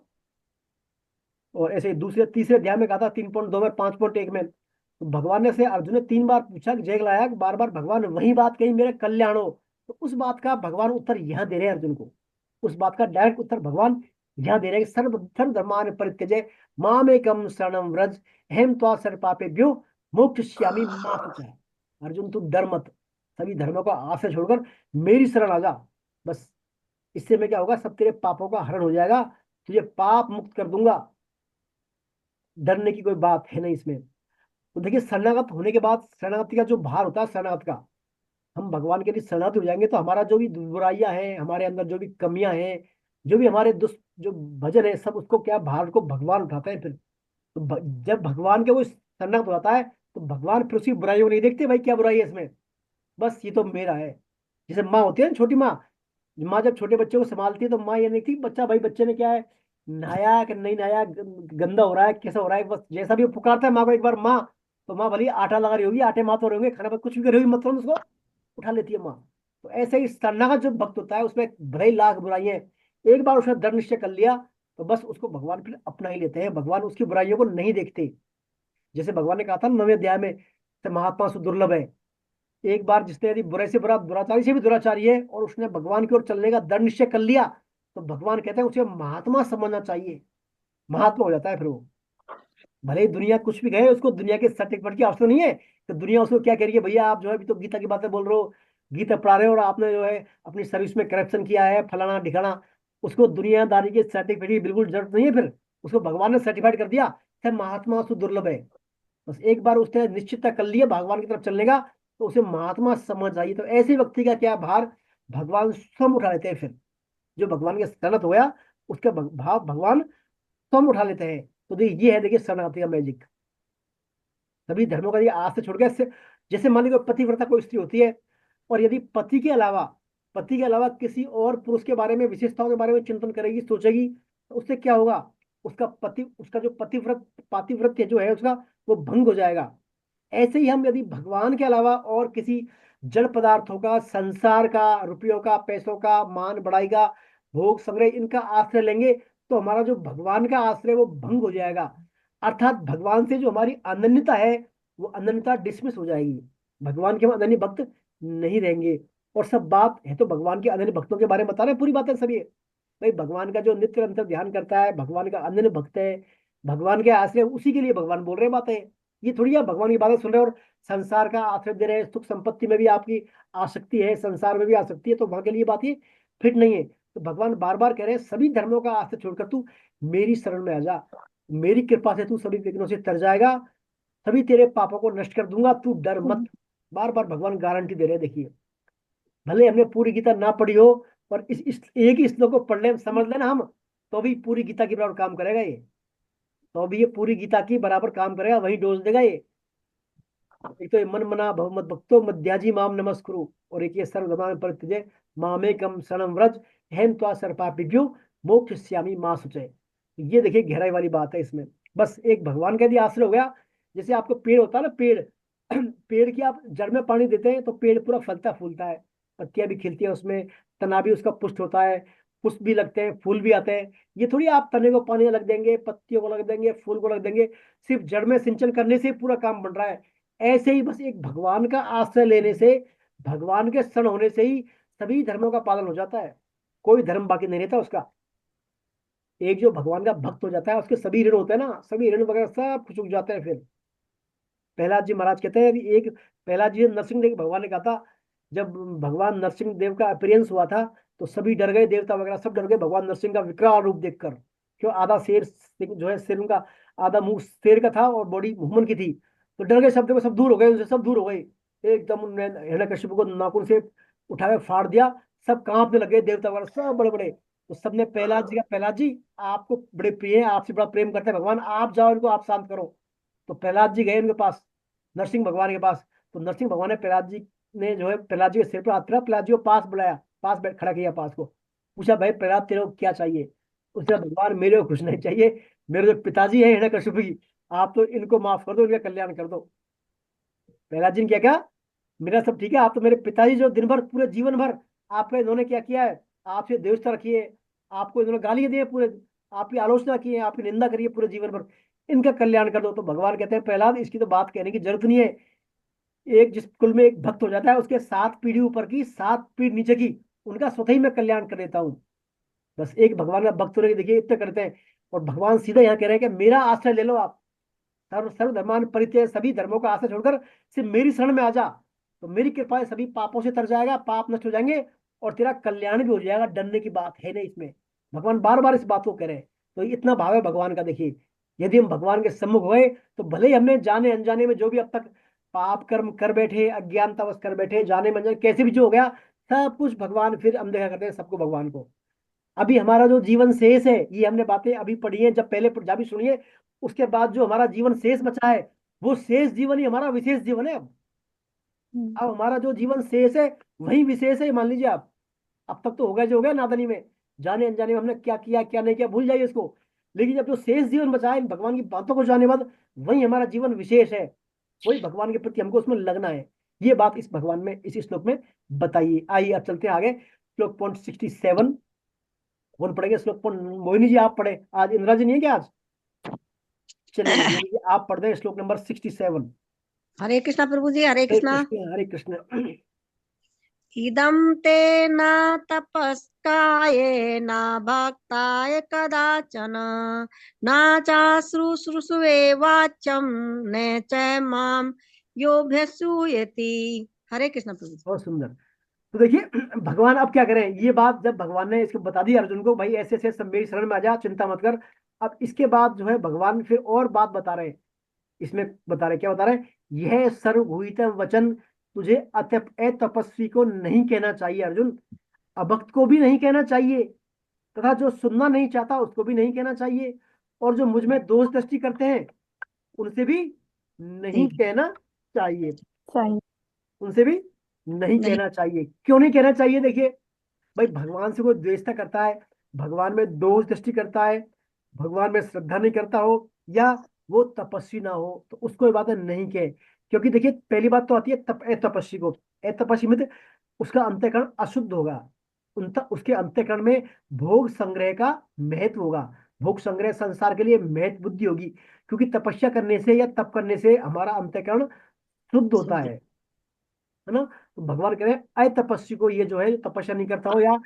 और ऐसे दूसरे तीसरे अध्याय में कहा था 3.2 में, 5.1 में। तो भगवान ने से अर्जुन ने 3 बार पूछा, जय लाया, बार बार भगवान वही बात कही, मेरा कल्याण हो। तो उस बात का भगवान उत्तर यहाँ दे रहे हैं अर्जुन को। उस बात का डायरेक्ट उत्तर भगवान यहाँ दे रहे हैं कि सर्व धर्मान परित्यज्य मामेकम शरणम व्रज अहम त्वा सर्व पापेभ्यो मोक्षयिष्यामि मा शुचः। अर्जुन तू डर मत, सभी धर्मों का आश्रय छोड़कर मेरी शरण आ जा। बस इससे में क्या होगा, सब तेरे पापों का हरण हो जाएगा, तुझे पाप मुक्त कर दूंगा। डरने की कोई बात है नहीं इसमें। तो देखिए, शरणागत होने के बाद शरणागति का जो भार होता है, शरणागत का, हम भगवान के लिए शरणागत हो जाएंगे तो हमारा जो भी बुराइयां हैं, हमारे अंदर जो भी कमियां हैं, जो भी हमारे जो भजन है, सब उसको क्या, भार को भगवान उठाते हैं फिर। तो जब भगवान के वो शरणागत हो जाता है, तो भगवान फिर उसकी बुराइयों को नहीं देखते, भाई क्या बुराई है इसमें, बस ये तो मेरा है। जैसे माँ होती है ना, छोटी माँ, माँ जब छोटे बच्चे को संभालती है, तो माँ ये नहीं थी बच्चा, भाई बच्चे ने क्या है, नहाया कि नहीं नहाया, गंदा हो रहा है, कैसा हो रहा है, बस जैसा भी वो पुकारता है माँ को एक बार माँ, तो माँ भले ही आटा लगा रही होगी, आटे माँ तो रहे होंगे, खाना कुछ भी कर रही होगी, मतलब उसको उठा लेती है माँ। तो ऐसे ही शरणागत जो भक्त होता है, उसमें भले ही लाख बुराइयां हैं, एक बार उसने दृढ़ निश्चय कर लिया, तो बस उसको भगवान फिर अपना ही लेते हैं। भगवान उसकी बुराइयों को नहीं देखते। जैसे भगवान ने कहा था 9वें अध्याय में, महात्मा सुदुर्लभ है। एक बार जिसने यदि बुरे से बुरा, दुराचारी से भी दुराचारी है, और उसने भगवान की ओर चलने का दृढ़ निश्चय कर लिया, तो भगवान कहते हैं उसे महात्मा समझना चाहिए, महात्मा हो जाता है फिर वो। भले ही दुनिया कुछ भी कहे, उसको दुनिया के सर्टिफिकेट की आवश्यकता नहीं है। तो दुनिया उसको क्या कह रही है, भैया आप जो है अभी तो गीता की बातें बोल रहे हो, गीता पढ़ा रहे हो, और आपने जो है अपनी सर्विस में करप्शन किया है, फलाना ढिकाना, उसको दुनियादारी के सर्टिफिकेट की बिल्कुल जरूरत नहीं है फिर। उसको भगवान ने सर्टिफाइड कर दिया, है महात्मा सुदुर्लभ है। बस एक बार उसने निश्चितता कर लिया भगवान की तरफ चलने का, तो उसे महात्मा समझ आई। तो ऐसे व्यक्ति का क्या भार भगवान स्वयं उठा लेते हैं फिर। जो भगवान के शरणत हो गया, उसका भाव भगवान स्वयं उठा लेते हैं। तो देखिए, ये है देखिए शरणागति का मैजिक। सभी धर्मों का ये आज से छोड़ के जैसे मान लीजिए पतिव्रता कोई स्त्री होती है, और यदि पति के अलावा किसी और पुरुष के बारे में, विशेषताओं के बारे में चिंतन करेगी, सोचेगी, तो उससे क्या होगा, उसका जो पातिव्रत्य जो है उसका, वो भंग हो जाएगा। ऐसे ही हम यदि भगवान के अलावा और किसी जड़ पदार्थों का, संसार का, रुपयों का, पैसों का, मान बढ़ाई का, भोग संग्रह, इनका आश्रय लेंगे, तो हमारा जो भगवान का आश्रय वो भंग हो जाएगा। अर्थात भगवान से जो हमारी अनन्यता है, वो अनन्यता डिसमिस हो जाएगी। भगवान के हम अनन्य भक्त नहीं रहेंगे। और सब बात है तो भगवान के अनन्य भक्तों के बारे में बता रहे हैं, पूरी बातें सब ये। भाई भगवान का जो नित्य निरंतर ध्यान करता है, भगवान का अनन्य भक्त है, भगवान के आश्रय, उसी के लिए भगवान बोल रहे हैं बातें। ये थोड़ी आप भगवान की बातें सुन रहे हो और संसार का आश्रय दे रहे हैं, सुख संपत्ति में भी आपकी आसक्ति है, संसार में भी आसक्ति है, तो वहां के लिए बात ये फिट नहीं है। तो भगवान बार बार कह रहे हैं, सभी धर्मों का आश्रय छोड़कर तू मेरी शरण में आ जा, मेरी कृपा से तू सभी विघ्नों से तर जाएगा, सभी तेरे पापों को नष्ट कर दूंगा, तू डर मत। बार बार भगवान गारंटी दे रहे हैं। देखिए, भले हमने पूरी गीता ना पढ़ी हो, और इस एक ही श्लोक को पढ़ ले, समझ लेना हम, तो भी पूरी गीता की बराबर काम करेगा ये। तो भी ये पूरी गीता की बराबर काम करेगा, वही डोज देगा ये। एक तो ये मन मना भव मत भक्तो मध्याजी माम नमस्कुरु, और एक ये सर्वधर्मान परित्यज्य मामेकम शरणम व्रज अहम त्वा सर्व पापेभ्यो मोक्षयिष्यामि मा शुचय। ये देखिए गहराई वाली बात है इसमें। बस एक भगवान का यदि आश्रय हो गया, जैसे आपको पेड़ होता है ना, पेड़ पेड़ की आप जड़ में पानी देते हैं तो पेड़ पूरा फलता फूलता है, पत्तियां भी खिलती है उसमें, तना भी उसका पुष्ट होता है, पुष्प भी लगते हैं, फूल भी आते हैं। ये थोड़ी आप तने को पानी लग देंगे, पत्तियों को लग देंगे, फूल को लग देंगे, सिर्फ जड़ में सिंचन करने से ही पूरा काम बन रहा है। ऐसे ही बस एक भगवान का आश्रय लेने से, भगवान के शरण होने से ही सभी धर्मों का पालन हो जाता है। कोई धर्म बाकी नहीं रहता उसका। एक जो भगवान का भक्त हो जाता है उसके सभी ऋण होते हैं ना, सभी ऋण वगैरह सब कुछ उग जाते हैं फिर। प्रहलाद जी महाराज कहते हैं, एक प्रहलाद जी नरसिंह देव भगवान ने कहा था, जब भगवान नरसिंह देव का अपीयरेंस हुआ था तो सभी डर गए, देवता वगैरह सब डर गए भगवान नरसिंह का विकराल रूप देखकर। क्यों, आधा शेर जो है, शेर उनका आधा मुंह शेर का था और बॉडी हुमन की थी। तो डर गए सब, देखो सब दूर हो गए उनसे, सब दूर हो गए एकदम। उन्होंने हिरण्यकशिपु को नाखून से उठाकर फाड़ दिया, सब कांपने लगे देवता वगैरह सब बड़े बड़े। तो सबने प्रहलाद जी का, प्रहलाद जी आपको बड़े प्रिय हैं, आपसे बड़ा प्रेम करते हैं भगवान, आप जाओ इनको, आप शांत करो। तो प्रहलाद जी गए उनके पास, नरसिंह भगवान के पास। तो नरसिंह भगवान ने प्रहलाद जी ने जो है प्रहलाद जी के सिर पर हाथ रखा, प्रहलाद जी को पास बुलाया, पास बैठ खड़ा किया पास को, पूछा भाई प्रहलाद तेरे को क्या चाहिए। उसने कहा, भगवान मेरे को कुछ नहीं चाहिए, मेरे जो पिताजी है हिरण्यकशिपु जी, आप तो इनको माफ कर दो, इनका कल्याण कर दो। प्रहलाद जी ने क्या कहा, मेरा सब ठीक है, आप तो मेरे पिताजी जो दिन भर पूरे जीवन भर आप पे इन्होंने क्या किया है, आपसे द्वेषता रखी है, आपको इन्होंने गालियां दी है पूरे, आपकी आलोचना की है, आपकी निंदा करी है पूरे जीवन भर, इनका कल्याण कर दो। तो भगवान कहते हैं प्रहलाद इसकी तो बात कहने की जरूरत नहीं है। एक जिस कुल में एक भक्त हो जाता है उसके 7 पीढ़ी ऊपर की 7 पीढ़ी नीचे की, उनका स्वतः ही मैं कल्याण कर देता हूँ। बस एक भगवान का भक्त होने के देखिए इतने करते हैं। और भगवान सीधा यहाँ कह रहे हैं कि मेरा आश्रय ले लो आप, सर्वधर्मान परित्यज्य, सभी धर्मों का आश्रय छोड़कर सिर्फ मेरी शरण में आ जा, तो मेरी कृपा से सभी पापों से तर जाएगा, पाप नष्ट हो जाएंगे और तेरा कल्याण भी हो जाएगा। डरने की बात है नहीं इसमें। भगवान बार बार इस बात को कह रहे हैं। तो इतना भाव है भगवान का देखिए। यदि हम भगवान के सम्मुख हुए तो भले ही हमने जाने अनजाने में जो भी अब तक पाप कर्म कर बैठे, अज्ञानतावश कर बैठे, जाने मन जाने कैसे भी जो हो गया, सब कुछ भगवान फिर अनदेखा करते हैं सबको भगवान को। अभी हमारा जो जीवन शेष है, ये हमने बातें अभी पढ़ी है, जब पहले पंजाबी सुनिए, उसके बाद जो हमारा जीवन शेष बचा है, वो शेष जीवन ही हमारा विशेष जीवन है। अब हमारा जो जीवन शेष है वही विशेष है, मान लीजिए आप। अब तक तो हो गया जो हो गया नादानी में, जाने अनजाने में हमने क्या किया क्या नहीं किया भूल जाइए इसको। लेकिन जब जो शेष जीवन बचा है इन भगवान की बातों को जानने के बाद, वही हमारा जीवन विशेष है, वही भगवान के प्रति हमको उसमें लगना है। ये बात इस भगवान में, इस श्लोक में बताइए। आइए अब चलते हैं आगे, श्लोक पॉइंट 67। कौन पढ़ेंगे श्लोक पॉइंट? मोहिनी जी आप पढ़े, आज इंदिरा जी नहीं है क्या आज? चलिए मोहिनी जी आप पढ़ दें श्लोक नंबर 67। हरे कृष्णा प्रभु जी, हरे हरे कृष्णा। कृष्ण हरे कृष्ण। इदं ते न तपस्काय न भक्ताय कदाचन न चाश्रुश्रुषुवे वाच्यं न च मां योऽभ्यसूयति। हरे कृष्णा प्रभु जी। बहुत सुंदर। तो देखिए भगवान अब क्या करें, ये बात जब भगवान ने इसको बता दी अर्जुन को, भाई ऐसे ऐसे सब मेरी शरण में आ जा, चिंता मत कर। अब इसके बाद जो है भगवान फिर और बात बता रहे हैं। इसमें बता रहे, क्या बता रहे हैं, यह सर्वभूतम वचन तुझे अतपस्वी को नहीं कहना चाहिए अर्जुन, अभक्त को भी नहीं कहना चाहिए, तथा जो सुनना नहीं चाहता उसको भी नहीं कहना चाहिए, और जो मुझ में दोष दृष्टि करते हैं उनसे भी नहीं कहना चाहिए। सही। उनसे भी नहीं नहीं। कहना चाहिए। क्यों नहीं कहना चाहिए? देखिए भाई, भगवान से कोई द्वेषता करता है, भगवान में दोष दृष्टि करता है, भगवान में श्रद्धा नहीं करता हो, या वो तपस्वी ना हो, तो उसको ये बातें नहीं कहे। क्योंकि देखिए पहली बात तो आती है तपस्वी को। तपस्वी में तो उसका अंतःकरण अशुद्ध होगा, उसके अंतःकरण में भोग संग्रह का महत्व होगा, भोग संग्रह संसार के लिए महत्व बुद्धि होगी। क्योंकि तपस्या करने से या तप करने से हमारा अंतःकरण शुद्ध होता है ना। तो भगवान कह रहे हैं अतपस्वी को, ये जो है तपस्या नहीं करता हो, या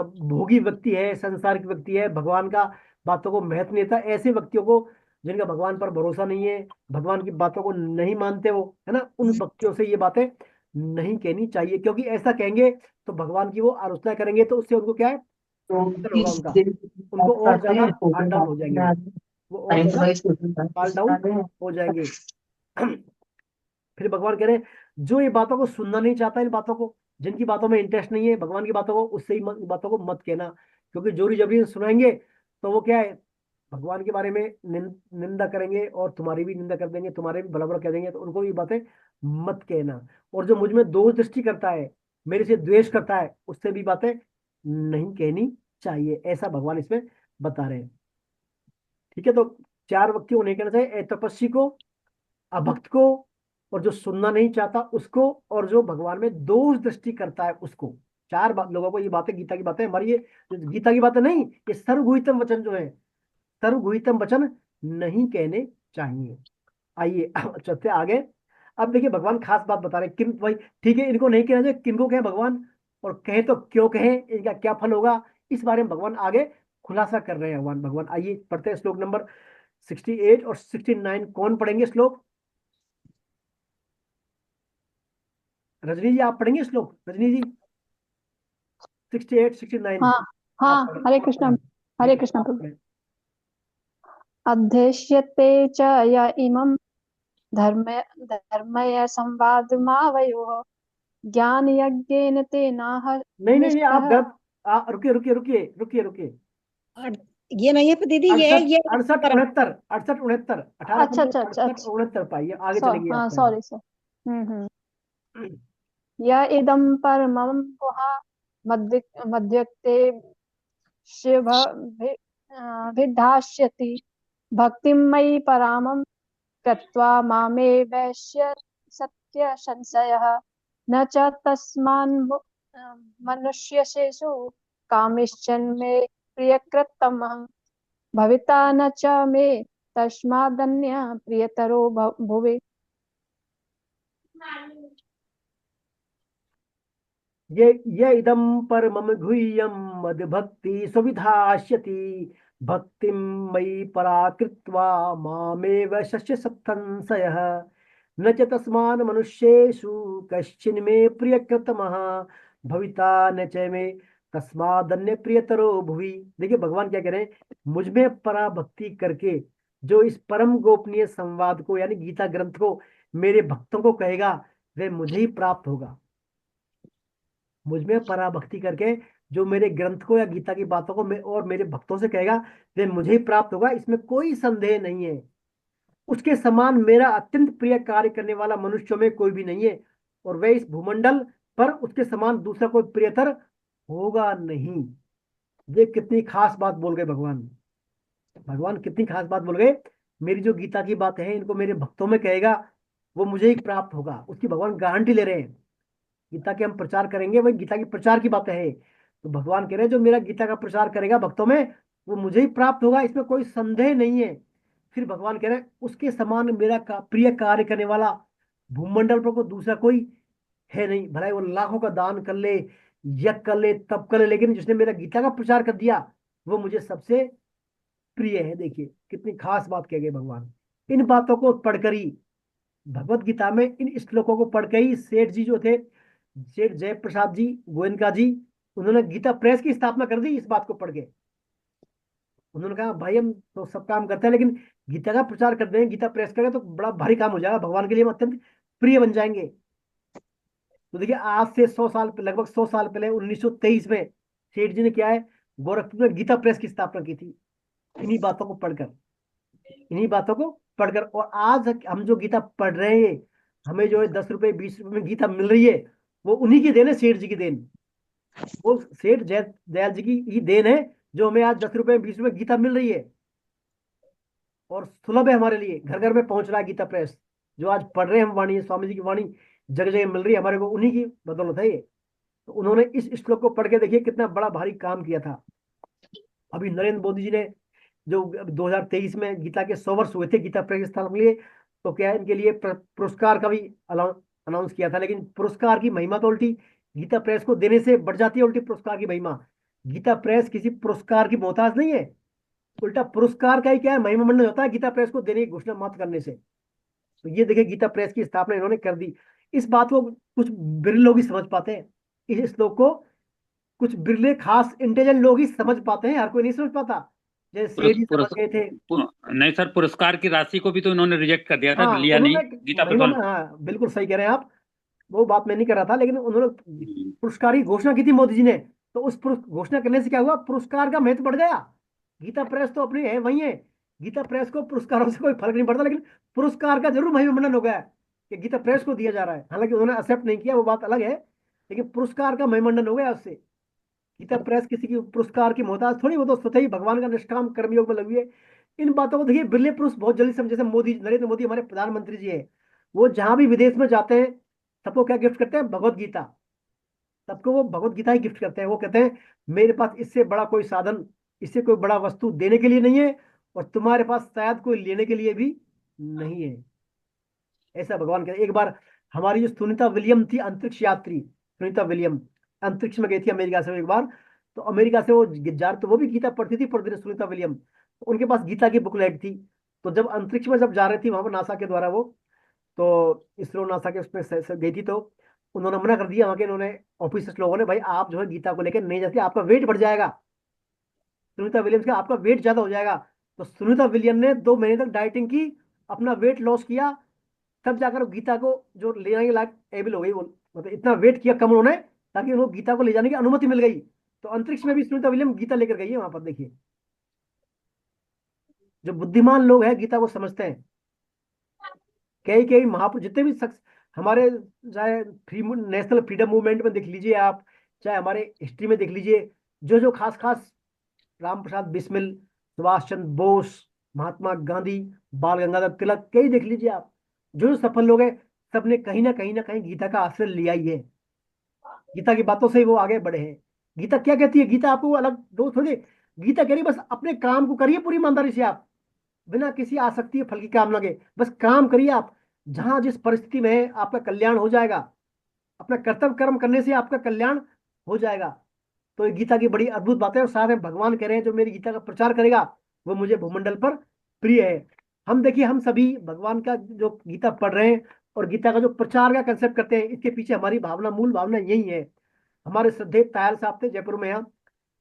भोगी व्यक्ति है, संसारिक व्यक्ति है, भगवान का बातों को महत्व नहीं देता, ऐसे व्यक्तियों को जिनका भगवान पर भरोसा नहीं है, भगवान की बातों को नहीं मानते वो, है ना, उन व्यक्तियों से ये बातें नहीं कहनी चाहिए। क्योंकि ऐसा कहेंगे तो भगवान की वो आलोचना करेंगे, तो उससे उनको क्या है, पतन होगा उनका, उनको और ज्यादा फाल डाउन हो जाएंगे, वो और ज्यादा फाल डाउन हो जाएंगे। फिर भगवान कह रहे हैं जो ये बातों को सुनना नहीं चाहता, इन बातों को, जिनकी बातों में इंटरेस्ट नहीं है भगवान की बातों को, उससे ही बातों को मत कहना। क्योंकि जोरी जबरी सुनाएंगे तो वो क्या है, भगवान के बारे में निंदा करेंगे और तुम्हारी भी निंदा कर देंगे, तुम्हारे भी भला भला कह देंगे, तो उनको ये बातें मत कहना। और जो मुझ में दोष दृष्टि करता है, मेरे से द्वेष करता है, उससे भी बातें नहीं कहनी चाहिए, ऐसा भगवान इसमें बता रहे हैं। ठीक है, तो 4 व्यक्ति को नहीं कहना चाहिए, तपस्वी को, अभक्त को, और जो सुनना नहीं चाहता उसको, और जो भगवान में दोष दृष्टि करता है उसको। लोगों को ये बातें, गीता की बातें हमारी, ये गीता की बातें नहीं, ये सर्वगुहितम वचन जो है, सर्वगुहितम वचन नहीं कहने चाहिए। आइए अब चलते आगे। अब देखिए भगवान खास बात बता रहे हैं, किन भाई, ठीक है, इनको नहीं कहना चाहिए, किनको कहे भगवान, और कहे तो क्यों कहे, इनका क्या फल होगा, इस बारे में भगवान आगे खुलासा कर रहे हैं। भगवान आइए पढ़ते हैं श्लोक नंबर 68 और 69। कौन पढ़ेंगे श्लोक? रजनी जी आप पढ़ेंगे श्लोक? रजनी जी 68 69 हाँ हाँ, आप पढ़ें। हरे कृष्णा। ठीक हरे है, कृष्णा आप प्रभु। पढ़ें। अध्यक्ष्यते च य इमं धर्मय संवादमावयोः ज्ञानयज्ञेन तेनाह नहीं नहीं नहीं, आप निष्ठः। गलत, रुकिए रुकिए रुकिए रुकिए रुकिए। और ये नहीं है दीदी, ये 68 68 परम। 69 68 69 18 अच्छा अच्छा अच्छा 68 अच्छा, 69 पाइए, आगे चलेंगे आप हाँ पढ़ेंगे। Sorry sir. य इदं परमं गुहा मद्यक्ते शिव विधास्यति भक्तिं मयि परामं कृत्वा मामे वैश्य सत्य संशयः न च तस्मान् मनुष्यशेषु कामिश्चन मे प्रियकृतमः भविता न च मे तस्मादन्य प्रियतरो भुवि। ये इदम परमम गुह्यम मद भक्ति सुविधास्यति भक्तिम मयि पराकृत्वा मामेव शस्य संशयः न च तस्मान् मनुष्येषु कश्चिन् मे प्रियकृतमः भविता न च मे तस्मादन्य प्रियतरो भुवि। देखिए भगवान क्या कह रहे हैं, मुझ में पराभक्ति करके जो इस परम गोपनीय संवाद को यानी गीता ग्रंथ को मेरे भक्तों को कहेगा, वह मुझे ही प्राप्त होगा। मुझ में पराभक्ति करके जो मेरे ग्रंथ को या गीता की बातों को और मेरे भक्तों से कहेगा, वह मुझे ही प्राप्त होगा, इसमें कोई संदेह नहीं है। उसके समान मेरा अत्यंत प्रिय कार्य करने वाला मनुष्यों में कोई भी नहीं है, और वह इस भूमंडल पर उसके समान दूसरा कोई प्रियतर होगा नहीं। ये कितनी खास बात बोल गए भगवान। भगवान कितनी खास बात बोल गए, मेरी जो गीता की बात है इनको मेरे भक्तों में कहेगा, वो मुझे ही प्राप्त होगा, उसकी भगवान गारंटी ले रहे हैं। गीता के हम प्रचार करेंगे, वही गीता की प्रचार की बातें है, तो भगवान कह रहे हैं जो मेरा गीता का प्रचार करेगा भक्तों में, वो मुझे ही प्राप्त होगा, इसमें कोई संदेह नहीं है। फिर भगवान कह रहे हैं उसके समान मेरा प्रिय कार्य करने वाला भूमंडल पर कोई दूसरा कोई है नहीं। भला वो लाखों का दान कर ले, यज्ञ कर ले, तप कर ले, लेकिन जिसने मेरा गीता का प्रचार कर दिया वो मुझे सबसे प्रिय है। देखिए कितनी खास बात कह गए भगवान। इन बातों को पढ़कर ही, भगवत गीता में इन श्लोकों को पढ़ के ही सेठ जी जो थे, सेठ जयप्रसाद जी गोयनका जी, उन्होंने गीता प्रेस की स्थापना कर दी। इस बात को पढ़ के उन्होंने कहा भाई हम तो सब काम करते हैं, लेकिन गीता का प्रचार कर दें, गीता प्रेस करें तो बड़ा भारी काम हो जाएगा, भगवान के लिए हम अत्यंत प्रिय बन जाएंगे। तो देखिए आज से 100 साल, लगभग 100 साल पहले 1923 में सेठ जी ने क्या है, गोरखपुर में गीता प्रेस की स्थापना की थी, इन्हीं बातों को पढ़कर, इन्हीं बातों को पढ़कर। और आज हम जो गीता पढ़ रहे हैं, हमें जो है 10 रुपए 20 रुपए में गीता मिल रही है, वो उन्हीं की देन है, सेठ जी की देन। वो सेठ जय दयाल जी की ही देन है जो हमें आज 10 रुपए 20 रुपए गीता मिल रही है, और सुलभ है हमारे लिए, घर घर में पहुंच रहा है गीता प्रेस। जो आज पढ़ रहे हैं हम वाणी, स्वामी जी की वाणी जगह जगह मिल रही है हमारे को, उन्हीं की बदौलत है ये। तो उन्होंने इस श्लोक को पढ़ के देखिए कितना बड़ा भारी काम किया था। अभी नरेंद्र मोदी जी ने जो 2023 में गीता के 100 वर्ष हुए थे गीता प्रेस की स्थापना के लिए, तो क्या है, इनके लिए पुरस्कार का भी अनाउंस किया था। लेकिन पुरस्कार की महिमा तो उल्टी गीता प्रेस को देने से बढ़ जाती है, उल्टी पुरस्कार की महिमा। गीता प्रेस किसी पुरस्कार की मोहताज नहीं है, उल्टा पुरस्कार का ही क्या है, महिमा मंडन होता है गीता प्रेस को देने की घोषणा मात्र करने से। तो ये देखिए गीता प्रेस की स्थापना इन्होंने कर दी। इस बात को कुछ बिरले लोग ही समझ पाते हैं, इस श्लोक को कुछ बिरले खास इंटेलिजेंट लोग ही समझ पाते हैं, हर कोई नहीं समझ पाता। जैसे सेठ ही समझ गए थे। नहीं सर, पुरस्कार की राशि को भी तो इन्होंने रिजेक्ट कर दिया था, हाँ लिया नहीं उन्होंने गीता महिमा प्रकल्प। में, हाँ बिल्कुल सही कह रहे हैं आप, वो बात मैं नहीं कर रहा था, लेकिन उन्होंने पुरस्कार की घोषणा की थी मोदी जी ने। तो उस घोषणा करने से क्या हुआ, पुरस्कार का महत्व बढ़ गया। गीता प्रेस तो अपनी है वही है, गीता प्रेस को पुरस्कारों से कोई फर्क नहीं पड़ता, लेकिन पुरस्कार का जरूर महिमा मंडन हो गया है कि गीता प्रेस को दिया जा रहा है। हालांकि उन्होंने एक्सेप्ट नहीं किया, वो बात अलग है, लेकिन पुरस्कार का महिमा मंडन हो गया उससे। गीता प्रेस किसी की पुरस्कार की मोहताज थोड़ी, वो तो स्वतः ही भगवान का निष्काम कर्मयोग में लगी हुई है। इन बातों को देखिए बिरले पुरुष बहुत जल्दी समझे। जैसे मोदी, नरेंद्र मोदी हमारे प्रधानमंत्री जी है, वो जहां भी विदेश में जाते हैं सबको क्या गिफ्ट करते हैं? भगवत गीता। सबको वो भगवत गीता ही गिफ्ट करते हैं। वो कहते हैं मेरे पास इससे बड़ा कोई साधन, इससे कोई बड़ा वस्तु देने के लिए नहीं है, और तुम्हारे पास शायद कोई लेने के लिए भी नहीं है। ऐसा भगवान कहते। एक बार हमारी जो सुनीता विलियम थी, अंतरिक्ष यात्री सुनीता विलियम, अंतरिक्ष में गई थी अमेरिका से वो एक बार। तो अमेरिका से वो जा, तो वो भी गीता पढ़ती थी प्रतिदिन, सुनीता विलियम। तो उनके पास गीता की बुकलेट थी। तो जब अंतरिक्ष में जब जा रही थी वहां पर नासा के द्वारा वो, तो इसरो नासा के उसमें गई थी, तो उन्होंने मना कर दिया वहां के इन्होंने ऑफिसर्स लोगों ने, भाई आप जो है गीता को लेकर नहीं जाती, आपका वेट बढ़ जाएगा। सुनीता विलियम्स का आपका वेट ज्यादा हो जाएगा। तो सुनीता विलियम ने 2 महीने तक डाइटिंग की, अपना वेट लॉस किया, तब जाकर वो गीता को जो ले जाने के लायक एबल हो गई वो। मतलब इतना वेट किया कम उन्होंने, ताकि उनको गीता को ले जाने की अनुमति मिल गई। तो अंतरिक्ष में भी सुनीता विलियम गीता लेकर गई है वहां पर, देखिए। जो बुद्धिमान लोग हैं गीता को समझते हैं। कई कई महापुरुष जितने भी शख्स हमारे, चाहे नेशनल फ्रीडम मूवमेंट में देख लीजिए आप, चाहे हमारे हिस्ट्री में देख लीजिए, जो जो खास खास, राम प्रसाद बिस्मिल, सुभाष चंद्र बोस, महात्मा गांधी, बाल गंगाधर तिलक, कई देख लीजिए आप, जो जो सफल लोग हैं, सबने कहीं ना कहीं ना कहीं गीता का आश्रय लिया ही है। गीता की बातों से ही वो आगे बढ़े हैं। गीता क्या कहती है? गीता आपको अलग दो थोड़ी, गीता कह रही है बस अपने काम को करिए पूरी ईमानदारी से आप, बिना किसी आसक्ति फल की कामना के, बस काम करिए आप। जहां जिस परिस्थिति में है आपका कल्याण हो जाएगा। अपना कर्तव्य कर्म करने से आपका कल्याण हो जाएगा। तो ये गीता की बड़ी अद्भुत बात है। और साथ में भगवान कह रहे हैं जो मेरी गीता का प्रचार करेगा वो मुझे भूमंडल पर प्रिय है। हम देखिए, हम सभी भगवान का जो गीता पढ़ रहे हैं और गीता का जो प्रचार का कंसेप्ट करते हैं, इसके पीछे हमारी भावना, मूल भावना यही है। हमारे श्रद्धेय तायल साहब थे जयपुर में यहाँ।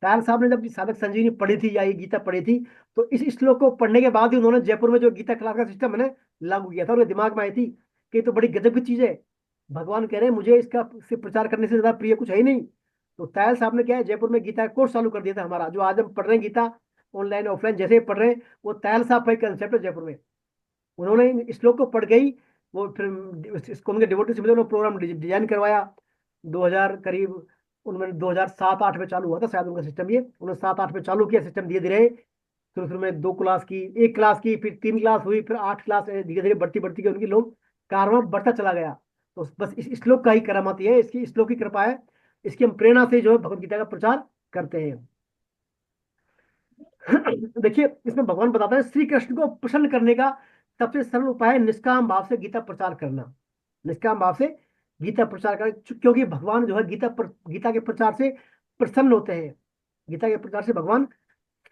तायल साहब ने जब साधक संजीवनी पढ़ी थी या ये गीता पढ़ी थी, तो इस श्लोक को पढ़ने के बाद ही उन्होंने जयपुर में जो गीता क्लास का सिस्टम है लागू किया था। उनके दिमाग में आई थी कि ये तो बड़ी गजब की चीज है। भगवान कह रहे हैं मुझे इसका से प्रचार करने से ज्यादा प्रिय कुछ है ही नहीं। तो तायल साहब ने क्या है, जयपुर में गीता कोर्स चालू कर दिया था हमारा, जो आज हम पढ़ रहे हैं गीता, ऑनलाइन ऑफलाइन जैसे ही पढ़ रहे हैं, वो तायल साहब का एक कंसेप्ट है जयपुर में। उन्होंने इन श्लोक को पढ़ गई, वो फिर इसको उनके डिवोटी से मिले, उन्होंने प्रोग्राम डिजाइन करवाया। 2000 करीब, उन्होंने 2007-8 में चालू हुआ था शायद उनका सिस्टम। ये उन्होंने 7-8 में चालू किया सिस्टम, धीरे धीरे शुरू शुरू में 2 क्लास की, 1 क्लास की, फिर 3 क्लास हुई, फिर 8 क्लास, धीरे धीरे बढ़ती बढ़ती के उनकी लोग कारवां बढ़ता चला गया। तो बस इस श्लोक का ही करामात है, इसकी श्लोक की कृपा है। इसकी हम प्रेरणा से जो है भगवत गीता का प्रचार करते हैं। देखिए इसमें भगवान बताता है श्री कृष्ण को प्रसन्न करने का सबसे सरल उपाय है निष्काम भाव से गीता प्रचार करना। निष्काम भाव से गीता प्रचार करें, क्योंकि भगवान जो है गीता के प्रचार से प्रसन्न होते हैं। गीता के प्रचार से भगवान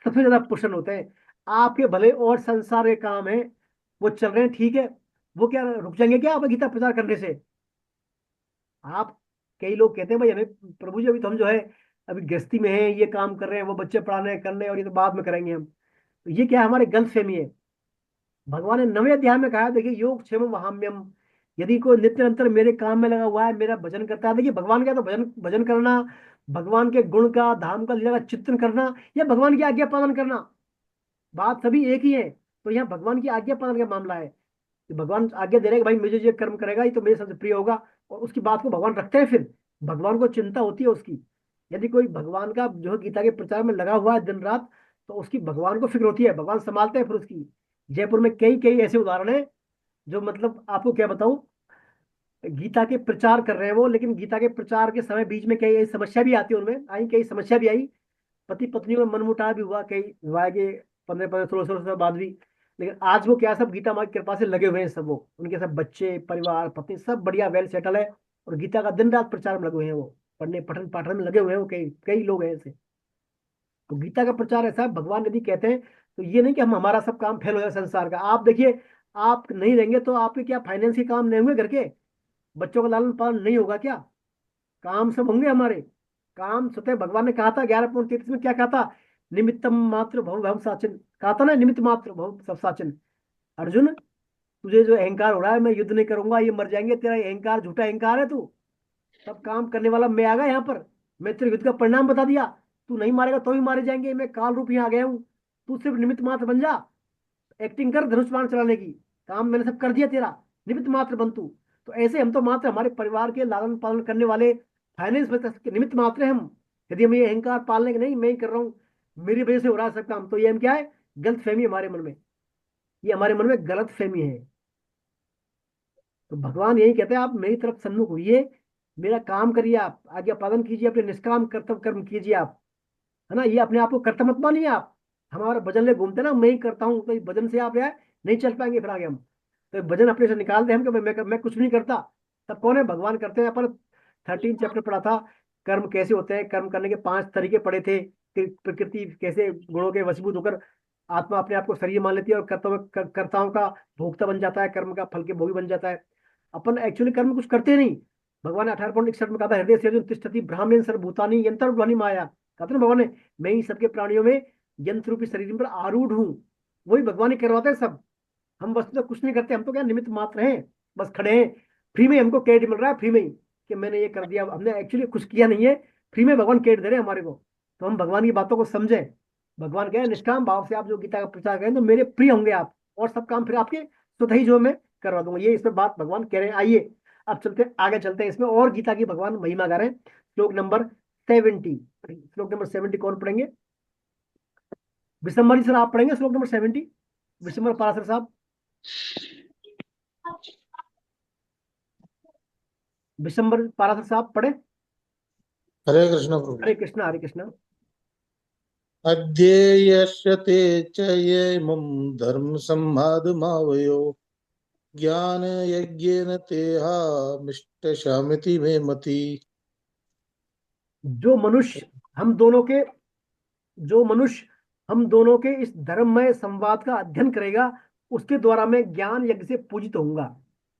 सबसे ज्यादा प्रसन्न होते हैं। आपके भले और संसार के काम है वो चल रहे हैं, ठीक है, वो क्या रुक जाएंगे क्या आप गीता प्रचार करने से? आप, कई लोग कहते हैं भाई हमें प्रभु जी अभी तो हम जो है अभी गृहस्थी में है, ये काम कर रहे हैं, वो बच्चे पढ़ाने करने, और ये तो बाद में करेंगे हम। तो ये क्या है, हमारे गलतफहमी है। भगवान ने 9वें अध्याय में कहा है, देखिए योग क्षेम वहाम्यम, यदि कोई नित्य निरंतर मेरे काम में लगा हुआ है, मेरा भजन करता है। देखिए भगवान क्या, तो भजन भजन करना, भगवान के गुण का, धाम का, लीला का चिंतन करना, या भगवान की आज्ञा पालन करना, बात सभी एक ही है। तो यहाँ भगवान की आज्ञा पालन का मामला है कि भगवान आज्ञा दे रहे हैं कि भाई मुझे जो कर्म करेगा ये तो मेरे सबसे प्रिय होगा, और उसकी बात को भगवान रखते हैं। फिर भगवान को चिंता होती है उसकी। यदि कोई भगवान का जो है गीता के प्रचार में लगा हुआ है दिन रात, तो उसकी भगवान को फिक्र होती है, भगवान संभालते हैं फिर उसकी। जयपुर में कई कई ऐसे उदाहरण हैं जो, मतलब आपको क्या बताऊं, गीता के प्रचार कर रहे हैं वो, लेकिन गीता के प्रचार के समय बीच में कई समस्या भी आती है, उनमें आई कई समस्या भी आई। पति पत्नी में मनमुटाव भी हुआ, कई विवाह के 15-15 16 16 साल बाद भी। लेकिन आज वो क्या, सब गीता माँ की कृपा से लगे हुए हैं, सब वो उनके सब बच्चे, परिवार, पत्नी सब बढ़िया वेल सेटल है, और गीता का दिन रात प्रचार में लगे हुए हैं वो, पढ़ने पठन पाठन में लगे हुए हैं वो, कई कई लोग हैं ऐसे। तो गीता का प्रचार ऐसा है, भगवान यदि कहते हैं तो ये नहीं कि हम हमारा सब काम फेल हो जाए संसार का। आप देखिए, आप नहीं रहेंगे तो आपके क्या फाइनेंस के काम नहीं होंगे, घर के बच्चों का लालन पालन नहीं होगा क्या? काम सब होंगे हमारे। काम स्वतः भगवान ने कहा था 11.33 में, क्या कहा था? निमित्तम मात्र भव भव साचिन, कहा था ना, निमित्त मात्र भव सब साचिन। अर्जुन, तुझे जो अहंकार हो रहा है मैं युद्ध नहीं करूंगा, ये मर जाएंगे, तेरा अहंकार झूठा अहंकार है, तू सब काम करने वाला मैं आ गया यहाँ पर। मैं तेरे युद्ध का परिणाम बता दिया, तू नहीं मारेगा तो भी मारे जाएंगे, मैं काल रूप यहाँ आ गया हूँ। तू सिर्फ निमित्त मात्र बन जा, एक्टिंग कर धनुष बाण चलाने की, काम मैंने सब कर दिया तेरा, निमित्त मात्र बन तू। तो ऐसे हम तो मात्र हमारे परिवार के लालन पालन करने वाले, फाइनेंस में निमित्त मात्र हैं हम। यदि हम ये अहंकार पालने के नहीं, मैं ही कर रहा हूँ, मेरी वजह से हो रहा है सब काम, तो ये हम क्या है, गलत फहमी हमारे मन में, ये हमारे मन में गलत फहमी है। तो भगवान यही कहते हैं, आप मेरी तरफ सन्मुख होइए, मेरा काम करिए, आप आज्ञा पालन कीजिए, अपने निष्काम कर्तव्य कर्म कीजिए आप, है ना। ये अपने आप को कर्ता मत मानिए आप। हमारा भजन ले घूमते ना, मैं ही करता हूँ, तो इस भजन से आप यार नहीं चल पाएंगे फिर आगे हम। तो ये भजन अपने से निकाल दे हम कि मैं कुछ नहीं करता। तब कौन है, भगवान करते हैं। अपन 13 चैप्टर पढ़ा था, कर्म कैसे होते हैं, कर्म करने के 5 तरीके पढ़े थे, प्रकृति कैसे गुणों के वशीभूत होकर आत्मा अपने आप को शरीर मान लेती है और कर्ताओं का भोक्ता बन जाता है, कर्म का फल के भोगी बन जाता है। अपन एक्चुअली कर्म कुछ करते नहीं। भगवान ने 18.61 में कहा था, हृदय से अर्जुन तिष्ठति ब्राह्मण सर्वभूतानि यंत्र ध्वनि माया। कहा था ना भगवान ने, मैं ही सबके प्राणियों में यंत्र रूपी शरीर पर आरूढ़ हूँ। वही भगवान ही करवाते हैं सब। हम वस्तु तो कुछ नहीं करते, हम तो क्या निमित्त मात्र हैं, बस खड़े हैं। फ्री में हमको क्रेडिट मिल रहा है, फ्री में ही, कि मैंने ये कर दिया, हमने एक्चुअली कुछ किया नहीं है, फ्री में भगवान क्रेडिट दे रहे हैं हमारे को। तो हम भगवान की बातों को समझें। भगवान कहे निष्काम भाव से आप जो गीता का प्रचार करें तो मेरे प्रिय होंगे आप, और सब काम फिर आपके स्वतः ही जो मैं करवा दूंगा। ये इसमें बात भगवान कह रहे हैं। आइए अब चलते आगे, चलते हैं इसमें और गीता की भगवान महिमा गा रहे हैं। श्लोक नंबर 70, श्लोक नंबर 70 कौन पढ़ेंगे? विशंबर जी सर आप पढ़ेंगे श्लोक नंबर 70? विशंबर पाराशर साहब, विशंबर पाराशर साहब पढ़े। हरे कृष्ण प्रभु। हरे कृष्णा हरे कृष्णा। अध्येयस्यते च ये मम धर्म संवादमावयो ज्ञान यज्ञेन तेहा मिष्टशामिति मे मति। जो मनुष्य हम दोनों के जो मनुष्य हम दोनों के इस धर्ममय संवाद का अध्ययन करेगा, उसके द्वारा मैं ज्ञान यज्ञ से पूजित होऊंगा।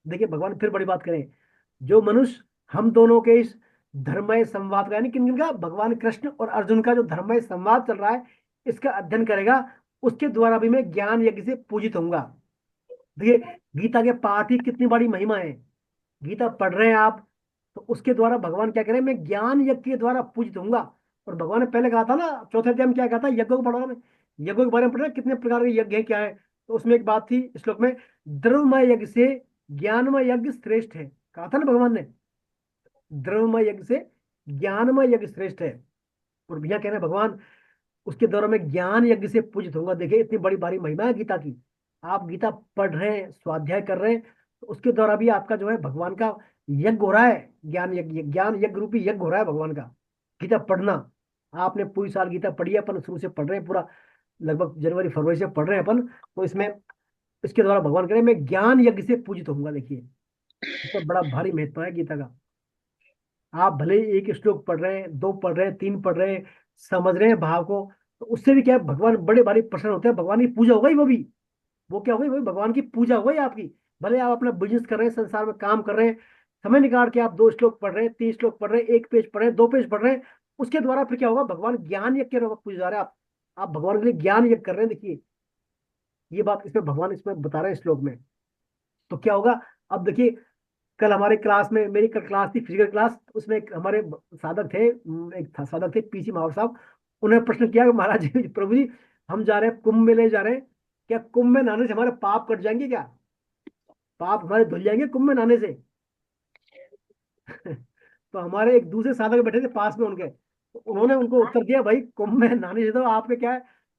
देखिए भगवान फिर बड़ी बात करें, जो मनुष्य हम दोनों के इस धर्ममय संवाद का, यानी किन किन का, भगवान कृष्ण और अर्जुन का जो धर्ममय संवाद चल रहा है, इसका अध्ययन करेगा, उसके द्वारा भी मैं ज्ञान यज्ञ से पूजित होऊंगा। देखिए गीता के पाठ की कितनी बड़ी महिमा है। गीता पढ़ रहे हैं आप, तो उसके द्वारा भगवान क्या करें, मैं ज्ञान यज्ञ के द्वारा पूजित होऊंगा। और भगवान ने पहले कहा था ना, चौथे अध्याय में क्या कहा था, यज्ञों को पढ़ा, यज्ञों के बारे में पढ़ा, कितने प्रकार के यज्ञ है क्या है। तो उसमें एक बात थी श्लोक में, द्रव्यमय यज्ञ से ज्ञानमय यज्ञ श्रेष्ठ है, कहा था ना भगवान ने, द्रव्यमय यज्ञ से ज्ञानमय यज्ञ श्रेष्ठ है। और भैया कह रहे हैं भगवान, उसके द्वारा मैं ज्ञान यज्ञ से पूजित होऊंगा। देखिए इतनी बड़ी भारी महिमा है गीता की। आप गीता पढ़ रहे हैं, स्वाध्याय कर रहे हैं, तो उसके द्वारा भी आपका जो है भगवान का यज्ञ हो रहा है, ज्ञान यज्ञ, ज्ञान यज्ञ रूपी यज्ञ हो रहा है भगवान का। गीता पढ़ना, आपने पूरी साल गीता पढ़ी है, अपन शुरू से पढ़ रहे हैं, पूरा लगभग जनवरी फरवरी से पढ़ रहे हैं अपन। तो इसमें इसके द्वारा भगवान कह रहे हैं मैं ज्ञान यज्ञ से पूजित होऊंगा। देखिए इसका बड़ा भारी महत्व है गीता का। आप भले ही एक श्लोक पढ़ रहे हैं, 2 पढ़ रहे हैं, 3 पढ़ रहे हैं, समझ रहे हैं भाव को, तो उससे भी क्या है, भगवान बड़े भारी प्रसन्न होते हैं। भगवान की पूजा हो गई, वो भी, वो क्या हो गई, वो भी भगवान की पूजा हो गई आपकी। भले आप अपना बिजनेस कर रहे हैं, संसार में काम कर रहे हैं, समय निकाल के आप 2 श्लोक पढ़ रहे हैं, 3 श्लोक पढ़ रहे हैं, 1 पेज पढ़ रहे हैं, 2 पेज पढ़ रहे हैं, उसके द्वारा फिर क्या होगा, भगवान ज्ञान यज्ञ के रूप में पूजे जा रहे हैं आप भगवान के लिए ज्ञान यज्ञ कर रहे हैं। देखिए ये बात इसमें भगवान इसमें बता रहे हैं श्लोक में। तो क्या होगा, अब देखिए कल हमारे क्लास में, मेरी कल क्लास थी फिजिकल क्लास, उसमें एक हमारे साधक थे, एक था साधक थे पीसी मावर साहब। उन्होंने प्रश्न किया कि महाराज जी, प्रभु जी, हम जा रहे हैं कुंभ मेले जा रहे हैं, क्या कुंभ में नहाने से हमारे पाप कट जाएंगे क्या, पाप हमारे धुल जाएंगे कुंभ में नहाने से? तो हमारे एक दूसरे साधक बैठे थे पास में उनके, तो उन्होंने उनको उत्तर दिया, भाई कुंभ में नहाने से तो आपके क्या है,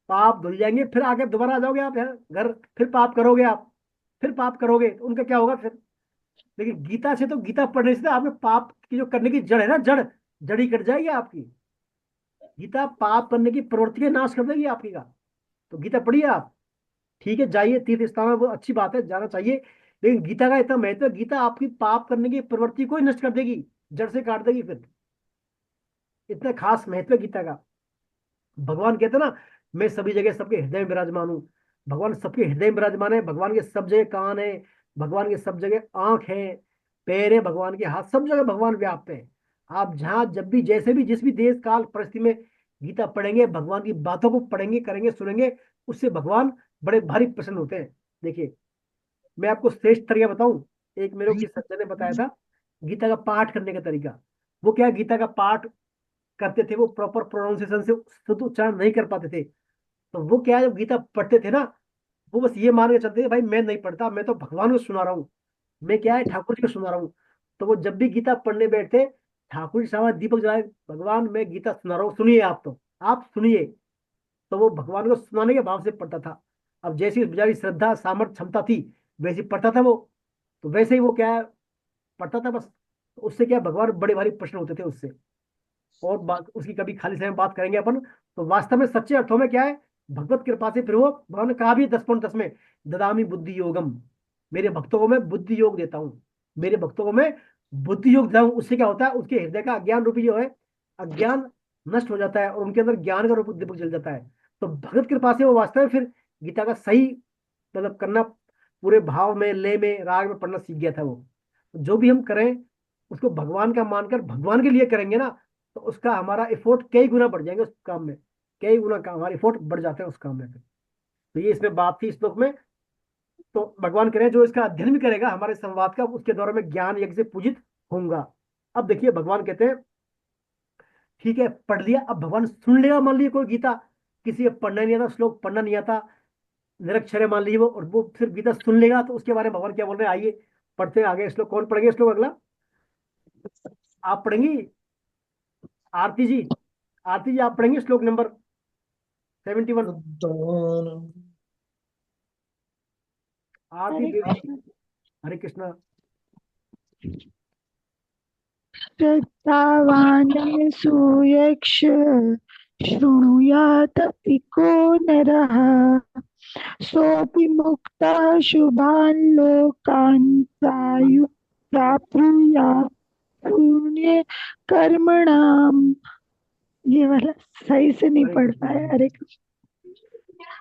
पाप धुल जाएंगे, फिर आगे दोबारा आ जाओगे आप यहाँ घर, फिर पाप करोगे आप, फिर पाप करोगे, तो उनका क्या होगा फिर। लेकिन गीता से, तो गीता पढ़ने से तो आपके पाप की जो करने की जड़ है ना, जड़ ही कट जाएगी आपकी। गीता पाप करने की प्रवृत्ति का नाश कर देगी आपकी का। तो गीता पढ़िए आप, ठीक है, जाइए तीर्थ स्थान में, वो अच्छी बात है, जाना चाहिए। लेकिन गीता का इतना महत्व है, गीता आपकी पाप करने की प्रवृत्ति को ही नष्ट कर देगी, जड़ से काट देगी फिर। इतना खास महत्व है गीता का। भगवान कहते हैं ना, मैं सभी जगह सबके हृदय में विराजमान हूँ। भगवान सबके हृदय में विराजमान है, भगवान के सब जगह कान है, भगवान के सब जगह आंख है, पैर है, भगवान के हाथ, सब जगह भगवान व्याप्त है। आप जहां जब भी, जैसे भी, जिस भी देश काल परिस्थिति में गीता पढ़ेंगे, भगवान की बातों को पढ़ेंगे, करेंगे, सुनेंगे, उससे भगवान बड़े भारी प्रसन्न होते हैं। देखिए मैं आपको श्रेष्ठ तरीका बताऊं, एक मेरे को किसी सज्जन ने बताया था गीता का पाठ करने का तरीका। वो क्या है, गीता का पाठ करते थे, वो प्रॉपर प्रोनाउंसिएशन से शुद्ध उच्चारण नहीं कर पाते थे। तो वो क्या है, जब गीता पढ़ते थे ना, वो बस ये मान के चलते थे, भाई मैं नहीं पढ़ता, मैं तो भगवान को सुना रहा हूँ, मैं क्या है, ठाकुर जी को सुना रहा हूँ। तो वो जब भी गीता पढ़ने बैठते, ठाकुर जी सामने दीपक जलाए, भगवान मैं गीता सुना रहा हूँ, सुनिए आप, तो आप सुनिए। तो वो भगवान को सुनाने के भाव से पढ़ता था। अब जैसी बेचारी श्रद्धा सामर्थ्य क्षमता थी वैसे पढ़ता था वो। तो वैसे ही वो क्या है, पढ़ता था बस। तो उससे क्या है, भगवान बड़े भारी प्रश्न होते थे उससे। और बात उसकी कभी खाली समय में बात करेंगे अपन। तो वास्तव में सच्चे अर्थों में क्या है, भगवत कृपा से फिर वो भगवान ने कहा भी 10.10 में, ददामी बुद्धि योगम, मेरे भक्तों को मैं बुद्धि योग देता हूँ, मेरे भक्तों को मैं बुद्धि योग देता हूँ। उससे क्या होता है, उसके हृदय का अज्ञान रूपी जो है, अज्ञान नष्ट हो जाता है और उनके अंदर ज्ञान का रूप दीपक जल जाता है। तो भगवत कृपा से वो वास्तव में फिर गीता का सही मतलब करना, पूरे भाव में, लय में, राग में पढ़ना सीख गया था वो। जो भी हम करें उसको भगवान का मानकर भगवान के लिए करेंगे ना, तो उसका हमारा एफोर्ट कई गुना बढ़ जाएंगे उस काम में, कई गुना का हमारे एफोर्ट बढ़ जाते हैं उस काम में फिर। तो ये इसमें बात थी इस श्लोक में। तो भगवान कह रहे हैं जो इसका अध्ययन भी करेगा हमारे संवाद का, उसके द्वारा में ज्ञान यज्ञ से पूजित होऊंगा। अब देखिए भगवान कहते हैं ठीक है पढ़ लिया, अब भगवान सुन लेगा। मान लीजिए कोई गीता किसी को पढ़ना नहीं आता, श्लोक पढ़ना नहीं आता, निरक्षर है मान लीजिए वो, और वो सिर्फ गीता सुन लेगा, तो उसके बारे में भगवान क्या बोल रहे हैं, आइए पढ़ते हैं आगे श्लोक। कौन पढ़ेंगे श्लोक अगला, आप पढ़ेंगी आरती जी? आरती जी आप पढ़ेंगे श्लोक नंबर 71? श्रद्धावान आरती हरे देवी, कृष्ण। हरे कृष्णा। श्रद्धावान् सूयक्ष शृणुयादपि को नरः सोऽपि मुक्तः शुभान् लोकान् प्राप्नुयात् पुण्य कर्मणाम्। ये वाला सही से नहीं हरे पढ़ कृष्णा, पाया। हरे अरे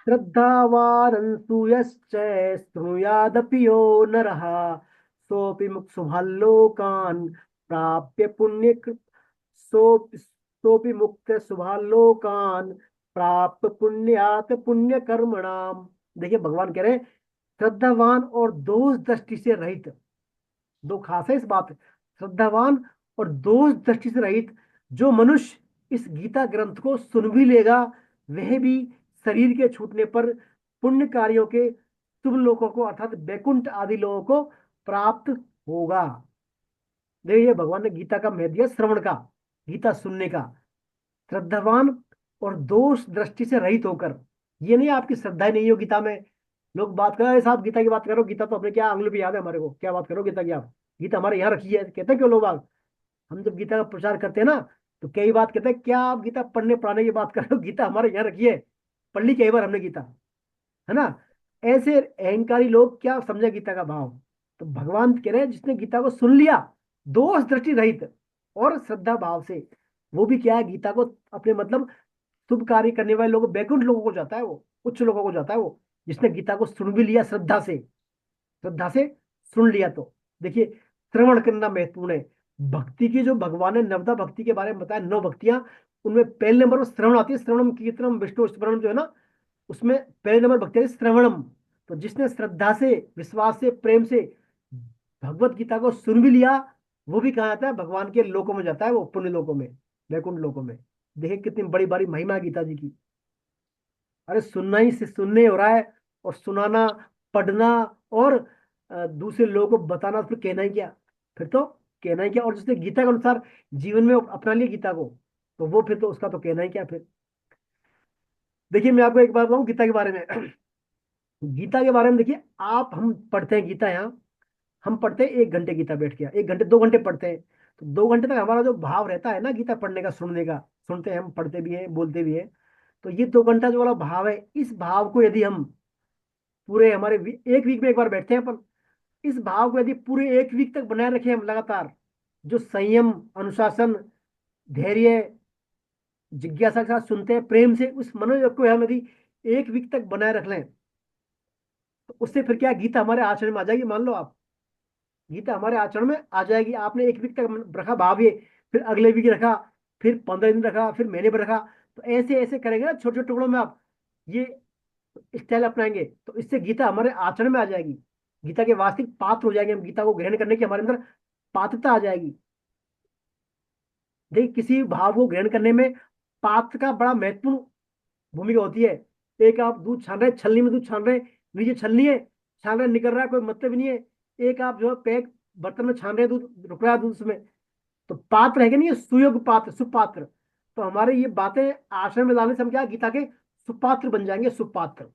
श्रद्धावानसूयश्च शृणुयादपि यो नरः सोऽपि मुक्तशुभाल्लोकान् प्राप्य पुण्य सोऽपि मुक्त शुभाल्लोकान् प्राप्त पुण्यात पुण्य कर्मणाम। देखिए भगवान कह रहे हैं श्रद्धावान और दोष दृष्टि से रहित, दो खास है इस बात, श्रद्धावान और दोष दृष्टि से रहित जो मनुष्य इस गीता ग्रंथ को सुन भी लेगा, वह भी शरीर के छूटने पर पुण्य कार्यों के शुभ लोकों को अर्थात बैकुंठ आदि लोगों को प्राप्त होगा। देखिए भगवान ने गीता का महत्व दिया श्रवण का, गीता सुनने का, श्रद्धावान और दोष दृष्टि से रहित होकर। ये नहीं आपकी श्रद्धा ही नहीं हो गीता में, लोग बात कर रहे हैं साहब गीता की बात करो, गीता तो अपने क्या अंगुली पे याद है हमारे को, क्या बात करो गीता की आप, गीता हमारे यहाँ रखी है, कहते हैं क्यों लोग बाग। हम जब गीता का प्रचार करते हैं ना, तो कई बात कहते हैं क्या आप गीता पढ़ने पढ़ाने की बात कर रहे हो, गीता हमारे यहाँ रखी है, पढ़ ली कई बार हमने गीता, है ना। ऐसे अहंकारी लोग क्या समझे गीता का भाव। तो भगवान कह रहे हैं जिसने गीता को सुन लिया दोष दृष्टि रहित और श्रद्धा भाव से, वो भी क्या है गीता को अपने मतलब शुभ कार्य करने वाले लोगों, बैकुंठ लोगों को जाता है वो, उच्च लोगों को जाता है वो, जिसने गीता को सुन भी लिया श्रद्धा से, श्रद्धा से सुन लिया। तो देखिए श्रवण करना महत्वपूर्ण है। भक्ति की जो भगवान ने नवदा भक्ति के बारे में बताया, 9 भक्तियां, उनमें पहले नंबर पर श्रवण आती है, श्रवणम कीर्तनम विष्णु स्मरणम जो है ना, उसमें पहले नंबर भक्ति है श्रवणम। तो जिसने श्रद्धा से, विश्वास से, प्रेम से भगवत गीता को सुन भी लिया, वो भी कहा जाता है भगवान के लोकों में जाता है, वो पुण्य लोकों में, वैकुंठ लोकों में। देखिए कितनी बड़ी बड़ी महिमा है गीता जी की। अरे सुनना ही से सुनने हो रहा है, और सुनाना, पढ़ना, और दूसरे लोगों को बताना, फिर कहना ही क्या, फिर तो कहना ही क्या। और जिसने गीता के अनुसार जीवन में अपना लिया गीता को, तो वो फिर तो उसका तो कहना ही क्या फिर। देखिए मैं आपको एक बात बताऊं गीता के बारे में। गीता के बारे में देखिए, आप हम पढ़ते हैं गीता यहाँ, हम पढ़ते हैं 1 घंटे गीता बैठ के, 1 घंटे 2 घंटे पढ़ते हैं, तो 2 घंटे तक हमारा जो भाव रहता है ना गीता पढ़ने का, सुनने का, सुनते हैं हम, पढ़ते भी हैं, बोलते भी हैं, तो ये 2 घंटा जो वाला भाव है, इस भाव को यदि हम पूरे हमारे एक वीक में एक बार बैठते हैं अपन, इस भाव को यदि पूरे 1 वीक तक बनाए रखें हम लगातार, जो संयम, अनुशासन, धैर्य, जिज्ञासा के साथ सुनते हैं प्रेम से, उस मनोयोग को हम यदि 1 वीक तक बनाए रख लें, तो उससे फिर क्या गीता हमारे आचरण में आ जाएगी। मान लो आप, गीता हमारे आचरण में आ जाएगी। आपने 1 वीक तक रखा भाव ये, फिर अगले वीक रखा, फिर 15 दिन रखा, फिर महीने पर रखा, तो ऐसे ऐसे करेंगे ना छोटे छोटे टुकड़ों में आप ये स्टाइल अपनाएंगे, तो इससे गीता हमारे आचरण में आ जाएगी, गीता के वास्तविक पात्र हो जाएंगे हम, गीता को ग्रहण करने की हमारे अंदर पात्रता आ जाएगी। देखिए किसी भाव को ग्रहण करने में पात्र का बड़ा महत्वपूर्ण भूमिका होती है। एक आप दूध छान रहे, छलनी में दूध छान रहे, नीचे छलनी है, छान रहे निकल रहा है, कोई मतलब ही नहीं है। एक आप जो है पैक बर्तन में छान रहे दूध, रुक रहा है दूध उसमें, तो पात्र है कि नहीं, ये सुयोग पात्र, सुपात्र। तो हमारे ये बातें आश्रम में लाने से हम क्या गीता के सुपात्र बन जाएंगे, सुपात्र।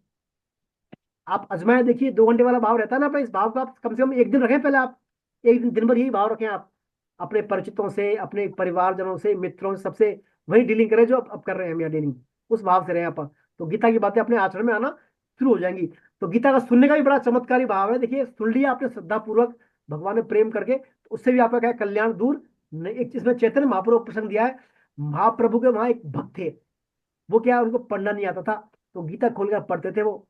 आप अजमाए देखिए, 2 घंटे वाला भाव रहता है ना, अपने इस भाव को आप कम से कम एक दिन रखें पहले। आप एक दिन, दिन भर यही भाव रखें आप, अपने परिचितों से, अपने परिवारजनों से, मित्रों से, सबसे वही डीलिंग करें जो अब कर रहे हैं हम यहाँ डीलिंग, उस भाव से रहें आप। तो गीता की बातें अपने आचरण में आना शुरू हो जाएंगी। तो गीता का सुनने का भी बड़ा चमत्कारी भाव है। देखिए, सुन लिया आपने श्रद्धा पूर्वक, भगवान ने प्रेम करके, तो उससे भी आपका क्या है, कल्याण दूर। एक चीज में चैतन्य महाप्रभु को प्रसंग दिया है, महाप्रभु के वहां एक भक्त थे, वो क्या, उनको पढ़ना नहीं आता था, तो गीता खोलकर पढ़ते थे, वो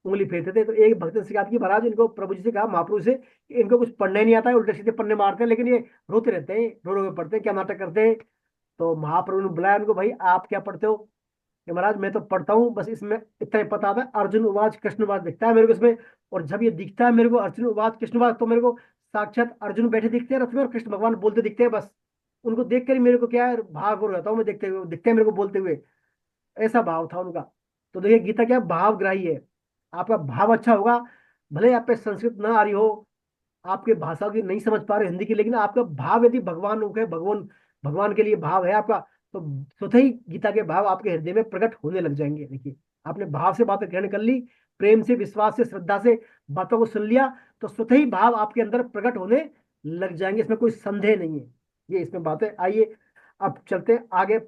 उंगली फेरते थे। तो एक भक्त ने शिकायत की, महाराज इनको, प्रभु जी से कहा, महाप्रभु से, कि इनको कुछ पढ़ना ही नहीं आता है, उल्टे सीधे पन्ने मारते हैं, लेकिन ये रोते रहते हैं, रो रो के पढ़ते हैं, क्या नाटक करते हैं। तो महाप्रभु ने बुलाया उनको, भाई आप क्या पढ़ते हो? कि महाराज मैं तो पढ़ता हूँ, बस इसमें इतना ही पता था, अर्जुन उवाच कृष्ण उवाच दिखता है मेरे को इसमें। और जब ये दिखता है मेरे को अर्जुन उवाच कृष्ण उवाच, तो मेरे को साक्षात अर्जुन बैठे दिखते हैं रथ में और कृष्ण भगवान बोलते दिखते हैं। बस उनको देख कर ही मेरे को क्या है, भाव हो रहता हूँ मैं, देखते हुए दिखते हैं मेरे को बोलते हुए। ऐसा भाव था उनका। तो देखिए, गीता क्या भावग्राही है। आपका भाव अच्छा होगा, भले आप पे संस्कृत ना आ रही हो, आपके भाषा की नहीं समझ पा रहे हिंदी की, लेकिन आपका भाव यदि भगवान के, भगवान भगवान के लिए भाव है आपका, तो स्वतः ही गीता के भाव आपके हृदय में प्रकट होने लग जाएंगे। देखिए, आपने भाव से बातें ग्रहण कर ली, प्रेम से, विश्वास से, श्रद्धा से बातों को सुन लिया, तो स्वतः ही भाव आपके अंदर प्रकट होने लग जाएंगे, इसमें कोई संदेह नहीं है। ये इसमें बातें। आइए अब चलते हैं आगे।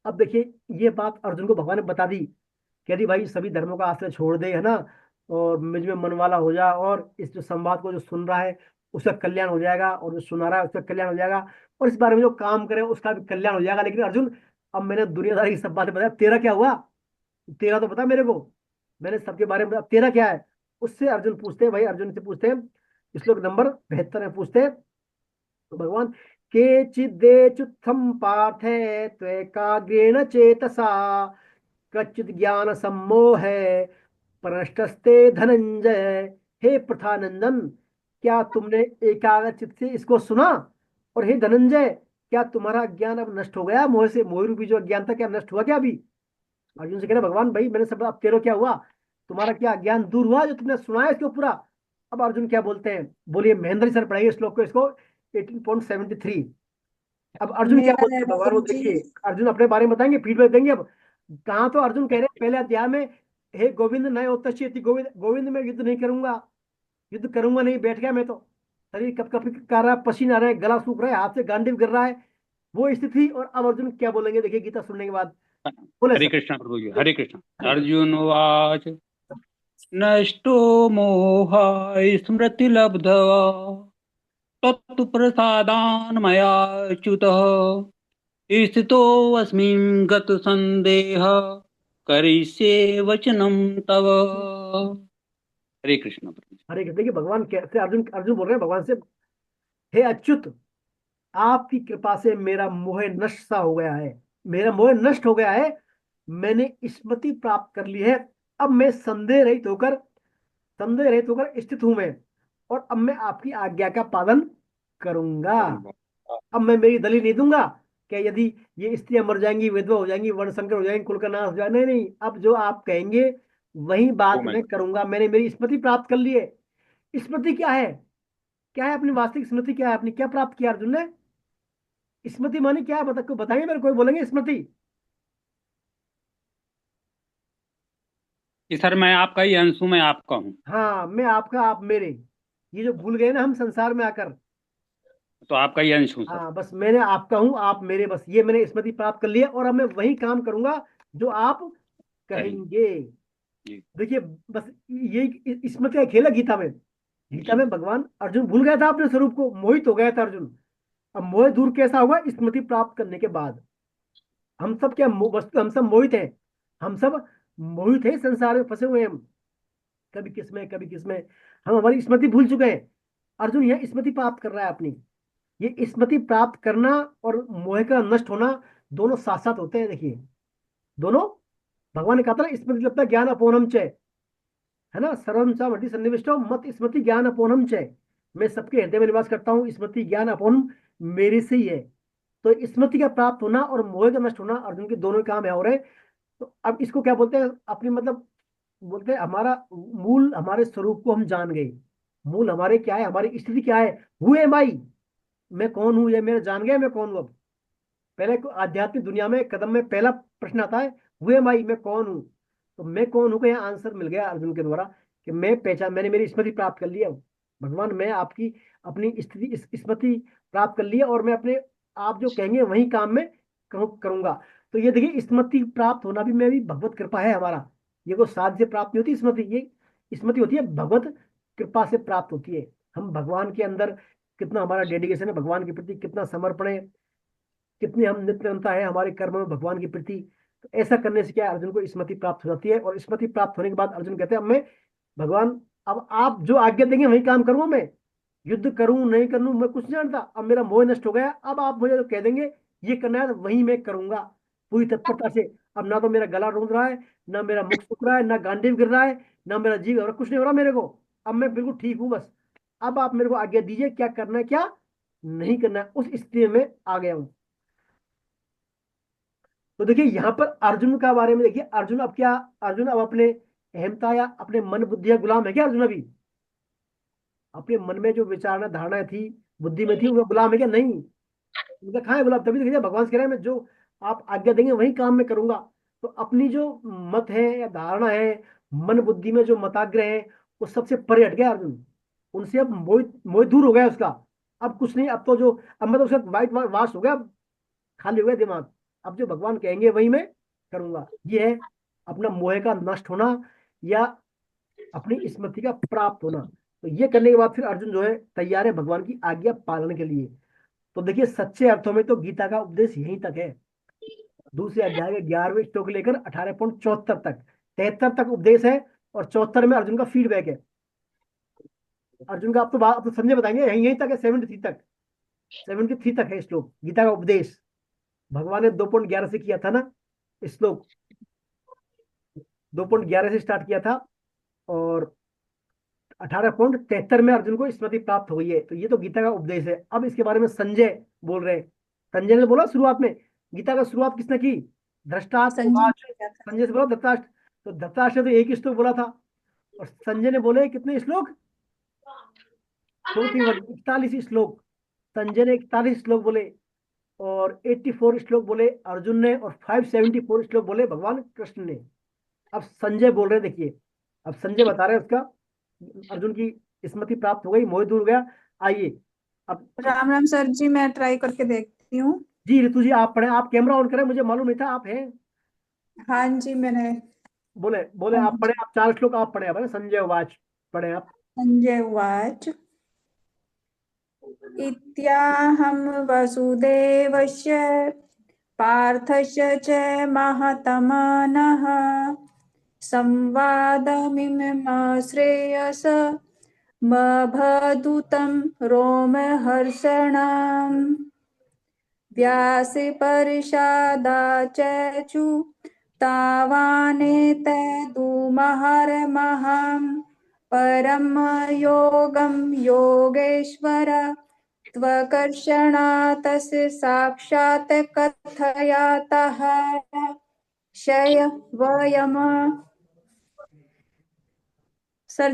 अब देखिए, ये बात अर्जुन को भगवान ने बता दी कि यदि भाई सभी धर्मों का आश्रय छोड़ दे, है ना, और मुझ में मन वाला हो जा, और इस जो संवाद को जो सुन रहा है उसका कल्याण हो जाएगा, और जो सुना रहा है उसका कल्याण हो जाएगा, और इस बारे में जो काम करे उसका भी कल्याण हो जाएगा। लेकिन अर्जुन, अब मैंने दुनियादारी की सब बातें बताया, तेरा क्या हुआ? तेरा तो बता मेरे को, मैंने सबके बारे में बताया, तेरा क्या है? उससे अर्जुन पूछते हैं, भाई अर्जुन से पूछते हैं, श्लोक नंबर 72 में पूछते हैं, तो भगवान, केचिदेचुत्थम पार्थे त्वैकाग्रेण चेतसा कच्चित ज्ञान सम्मोहे प्रनष्टस्ते धनंजय। हे प्रथानंदन, क्या तुमने एकाग्र चित्त से इसको सुना? और हे धनंजय, क्या तुम्हारा ज्ञान अब नष्ट हो गया? मोह से, मोह रूपी जो अज्ञान था, क्या नष्ट हुआ क्या अभी? अर्जुन से कह रहे, भगवान भाई मैंने सब, अब तेरे क्या हुआ? तुम्हारा क्या ज्ञान दूर हुआ जो तुमने सुना है इसको पूरा? अब अर्जुन क्या बोलते हैं, बोलिए, महेंद्र सर पढ़ाइए श्लोक को, इसको 18.73। अब अर्जुन क्या मेरा बोलते हैं भगवान, वो नेटवर्क जी। देखिए, अर्जुन अपने बारे में बताएंगे, फीडबैक देंगे। अब कहाँ तो अर्जुन कह रहे हैं पहले अध्याय में, हे गोविंद नय उत्तश्यति, गोविंद गोविंद मैं युद्ध नहीं करूंगा, युद्ध करूंगा नहीं, बैठ गया मैं तो, शरीर कप कप कर रहा है, पसीना आ रहा है, गला सूख रहा है, हाथ से गांडीव गिर रहा है, वो स्थिति। और अब अर्जुन क्या बोलेंगे, देखिए गीता सुनने के बाद। बोले हरे सर। कृष्णा प्रभु जी, हरे कृष्णा। हरे कृष्ण। अर्जुन उवाच नष्टो मोह स्मृतिलब्धवा तत्प्रसादान् मया च्युतः स्थितोऽस्मिन् गतसन्देहः करिष्ये वचनं तव। हरे कृष्णा प्रभु जी। हरे कृष्ण। देखिए भगवान कैसे, अर्जुन अर्जुन बोल रहे हैं भगवान से, हे अच्युत, आपकी कृपा से मेरा मोह नष्ट सा हो गया है, मेरा मोह नष्ट हो गया है, मैंने स्मृति प्राप्त कर ली है। अब मैं संदेह रहित होकर स्थित हूं मैं, और अब मैं आपकी आज्ञा का पालन करूंगा। अब मैं मेरी दलील नहीं दूंगा कि यदि ये स्त्रियां मर जाएंगी, विधवा हो जाएंगी, वर्ण संकर हो जाएंगे, कुल का नाश हो जाए, नहीं नहीं, अब जो आप कहेंगे वही ओ बात माय मैं करूंगा। मैंने मेरी स्मृति प्राप्त कर ली है। स्मृति क्या है? क्या है अपनी वास्तविक स्मृति? क्या है? अपनी क्या प्राप्त किया अर्जुन ने? स्मृति माने क्या है, बता, कोई बताएंगे मेरे, कोई बोलेंगे स्मृति? कि सर मैं आपका ही अंश हूं, मैं आपका हूँ। हाँ, मैं आपका, आप मेरे, ये जो भूल गए ना हम संसार में आकर। तो आपका ही अंश हूँ सर। हाँ, बस मैंने आपका हूँ, आप मेरे, बस ये मैंने स्मृति प्राप्त कर लिया, और अब मैं वही काम करूंगा जो आप कहीं कहेंगे। जी। देखिए, बस ये स्मृति का खेल है गीता में। गीता जी में भगवान, अर्जुन भूल गया था अपने स्वरूप को, मोहित हो गया था अर्जुन। अब मोह दूर कैसा होगा? स्मृति प्राप्त करने के बाद। हम सब क्या वस्तु, हम सब मोहित हैं, हम सब मोहित हैं, संसार में फंसे हुए हैं हम, कभी किसमें कभी किसमें, हम हमारी स्मृति भूल चुके हैं। अर्जुन यह स्मृति प्राप्त कर रहा है अपनी। ये स्मृति प्राप्त करना और मोह का नष्ट होना दोनों साथ साथ होते हैं। देखिए, दोनों, भगवान ने कहा था ना, स्मृति लगता है ज्ञान अपोनम चय, है ना, सर्वम चा मति सन्निविष्टो मत स्मृति ज्ञान अपोनम चय। मैं सबके हृदय में निवास करता हूँ, स्मृति ज्ञान अपोनम मेरे से ही है। तो स्मृति का प्राप्त होना और मोह का नष्ट होना, अर्जुन के दोनों काम है हो रहे। तो अब इसको क्या बोलते हैं, अपनी मतलब, बोलते हैं हमारा मूल, हमारे स्वरूप को हम जान गए। मूल हमारे क्या है, हमारी स्थिति क्या है, हु एम आई, मैं कौन हूँ, ये मेरे जान गया मैं कौन हूँ। अब पहले आध्यात्मिक दुनिया में कदम में पहला प्रश्न आता है हुए माई, मैं कौन हूँ। तो मैं कौन हूँ का यहाँ आंसर मिल गया अर्जुन के द्वारा कि मैं पहचान, मैंने मेरी स्मृति प्राप्त कर लिया। भगवान मैं आपकी अपनी स्थिति स्मृति प्राप्त कर लिया और मैं अपने आप जो कहेंगे वही काम में करूंगा। तो ये देखिए स्मृति प्राप्त होना भी मैं भी भगवत कृपा है हमारा। ये कोई साध से प्राप्त नहीं होती स्मृति, ये स्मृति होती है भगवत कृपा से प्राप्त होती है। हम भगवान के अंदर कितना हमारा डेडिकेशन है, भगवान के प्रति कितना समर्पण है, कितनी हम नित्यनता है हमारे कर्म में भगवान के प्रति। तो ऐसा करने से क्या है, अर्जुन को स्मृति प्राप्त हो जाती है। और स्मृति प्राप्त होने के बाद अर्जुन कहते हैं अब मैं भगवान, अब आप जो आज्ञा देंगे वही काम करूंगा मैं, युद्ध करूं नहीं करूं मैं कुछ नहीं जानता, अब मेरा मोह नष्ट हो गया। अब आप मुझे जो कह देंगे ये करना है तो वही मैं करूंगा पूरी तत्परता से। अब ना तो मेरा गला रूंध रहा है, ना मेरा मुख सूख रहा है, ना गांडीव गिर रहा है, ना मेरा जीव हो रहा, कुछ नहीं हो रहा मेरे को। अब मैं बिल्कुल ठीक हूँ बस। अब आप मेरे को आज्ञा दीजिए क्या करना है क्या नहीं करना है, उस स्थिति में आ गया हूं। तो देखिए यहाँ पर अर्जुन का बारे में देखिए, अर्जुन अब क्या, अर्जुन अब अपने अहमता या अपने मन बुद्धि का गुलाम है क्या अर्जुन? अभी अपने मन में जो विचारना धारणाएं थी, बुद्धि में थी, उनका गुलाम है क्या? नहीं, उनका कहाँ है गुलाम? तभी देखिए भगवान से कह रहे हैं मैं जो आप आज्ञा देंगे वही काम मैं करूंगा। तो अपनी जो मत है या धारणा है, मन बुद्धि में जो मताग्रह है, वो सबसे परे हट गया अर्जुन। उनसे अब मोह मोह दूर हो गया उसका। अब कुछ नहीं, अब तो जो, अब मतलब उसका वाइट वाश हो गया, अब खाली हो गया दिमाग। अब जो भगवान कहेंगे वही मैं करूंगा। ये है अपना मोह का नष्ट होना या अपनी स्मृति का प्राप्त होना। तो ये करने के बाद फिर अर्जुन जो है तैयार है भगवान की आज्ञा पालन के लिए। तो देखिए सच्चे अर्थों में तो गीता का उपदेश यहीं तक है। दूसरे अध्याय के 11वें श्लोक लेकर 18.74 तक, 73 तक उपदेश है और 74 में अर्जुन का फीडबैक है। अर्जुन का आप तो संजय बताएंगे, यहीं यहीं तक है, 73 तक है श्लोक गीता का उपदेश। भगवान ने 2.11 से किया था ना श्लोक, 2.11 से स्टार्ट किया था और 18.73 में अर्जुन को स्मृति प्राप्त हो गई है। तो ये तो गीता का उपदेश है। अब इसके बारे में संजय बोल रहे हैं। संजय ने बोला शुरुआत में, गीता का शुरुआत किसने की? धृतराष्ट्र उवाच। संजय से बोला धृतराष्ट्र, तो धृतराष्ट्र ने तो एक ही श्लोक बोला था और संजय ने बोले कितने श्लोक? 41 श्लोक। संजय ने 41 श्लोक बोले और 84 श्लोक बोले अर्जुन ने और 574 श्लोक बोले भगवान कृष्ण ने। अब संजय बोल रहे हैं, देखिए अब संजय बता रहे हैं उसका, अर्जुन की स्मृति प्राप्त हो गई, मोह दूर हो गया। आइए अब। राम राम सर जी, मैं ट्राई करके देखती हूँ। जी ऋतु जी आप पढ़े, आप कैमरा ऑन करें, मुझे मालूम नहीं था आप हैं। हाँ जी, मैंने। बोले बोले आप पढ़े, आप 4 श्लोक आप पढ़े, अब संजय वाच पढ़े आप। संजय उवाच इत्याहं वसुदेवस्य पार्थस्य च महात्मनः संवादमिममाश्रेयस मभदूतं रोमहर्षणाम् व्यासपरिषदाचचु तावानेतदुमहर्महम् परम योगं योगेश्वर त्वकर्षणातस्य साक्षात् कथयातः शय वयम्। सर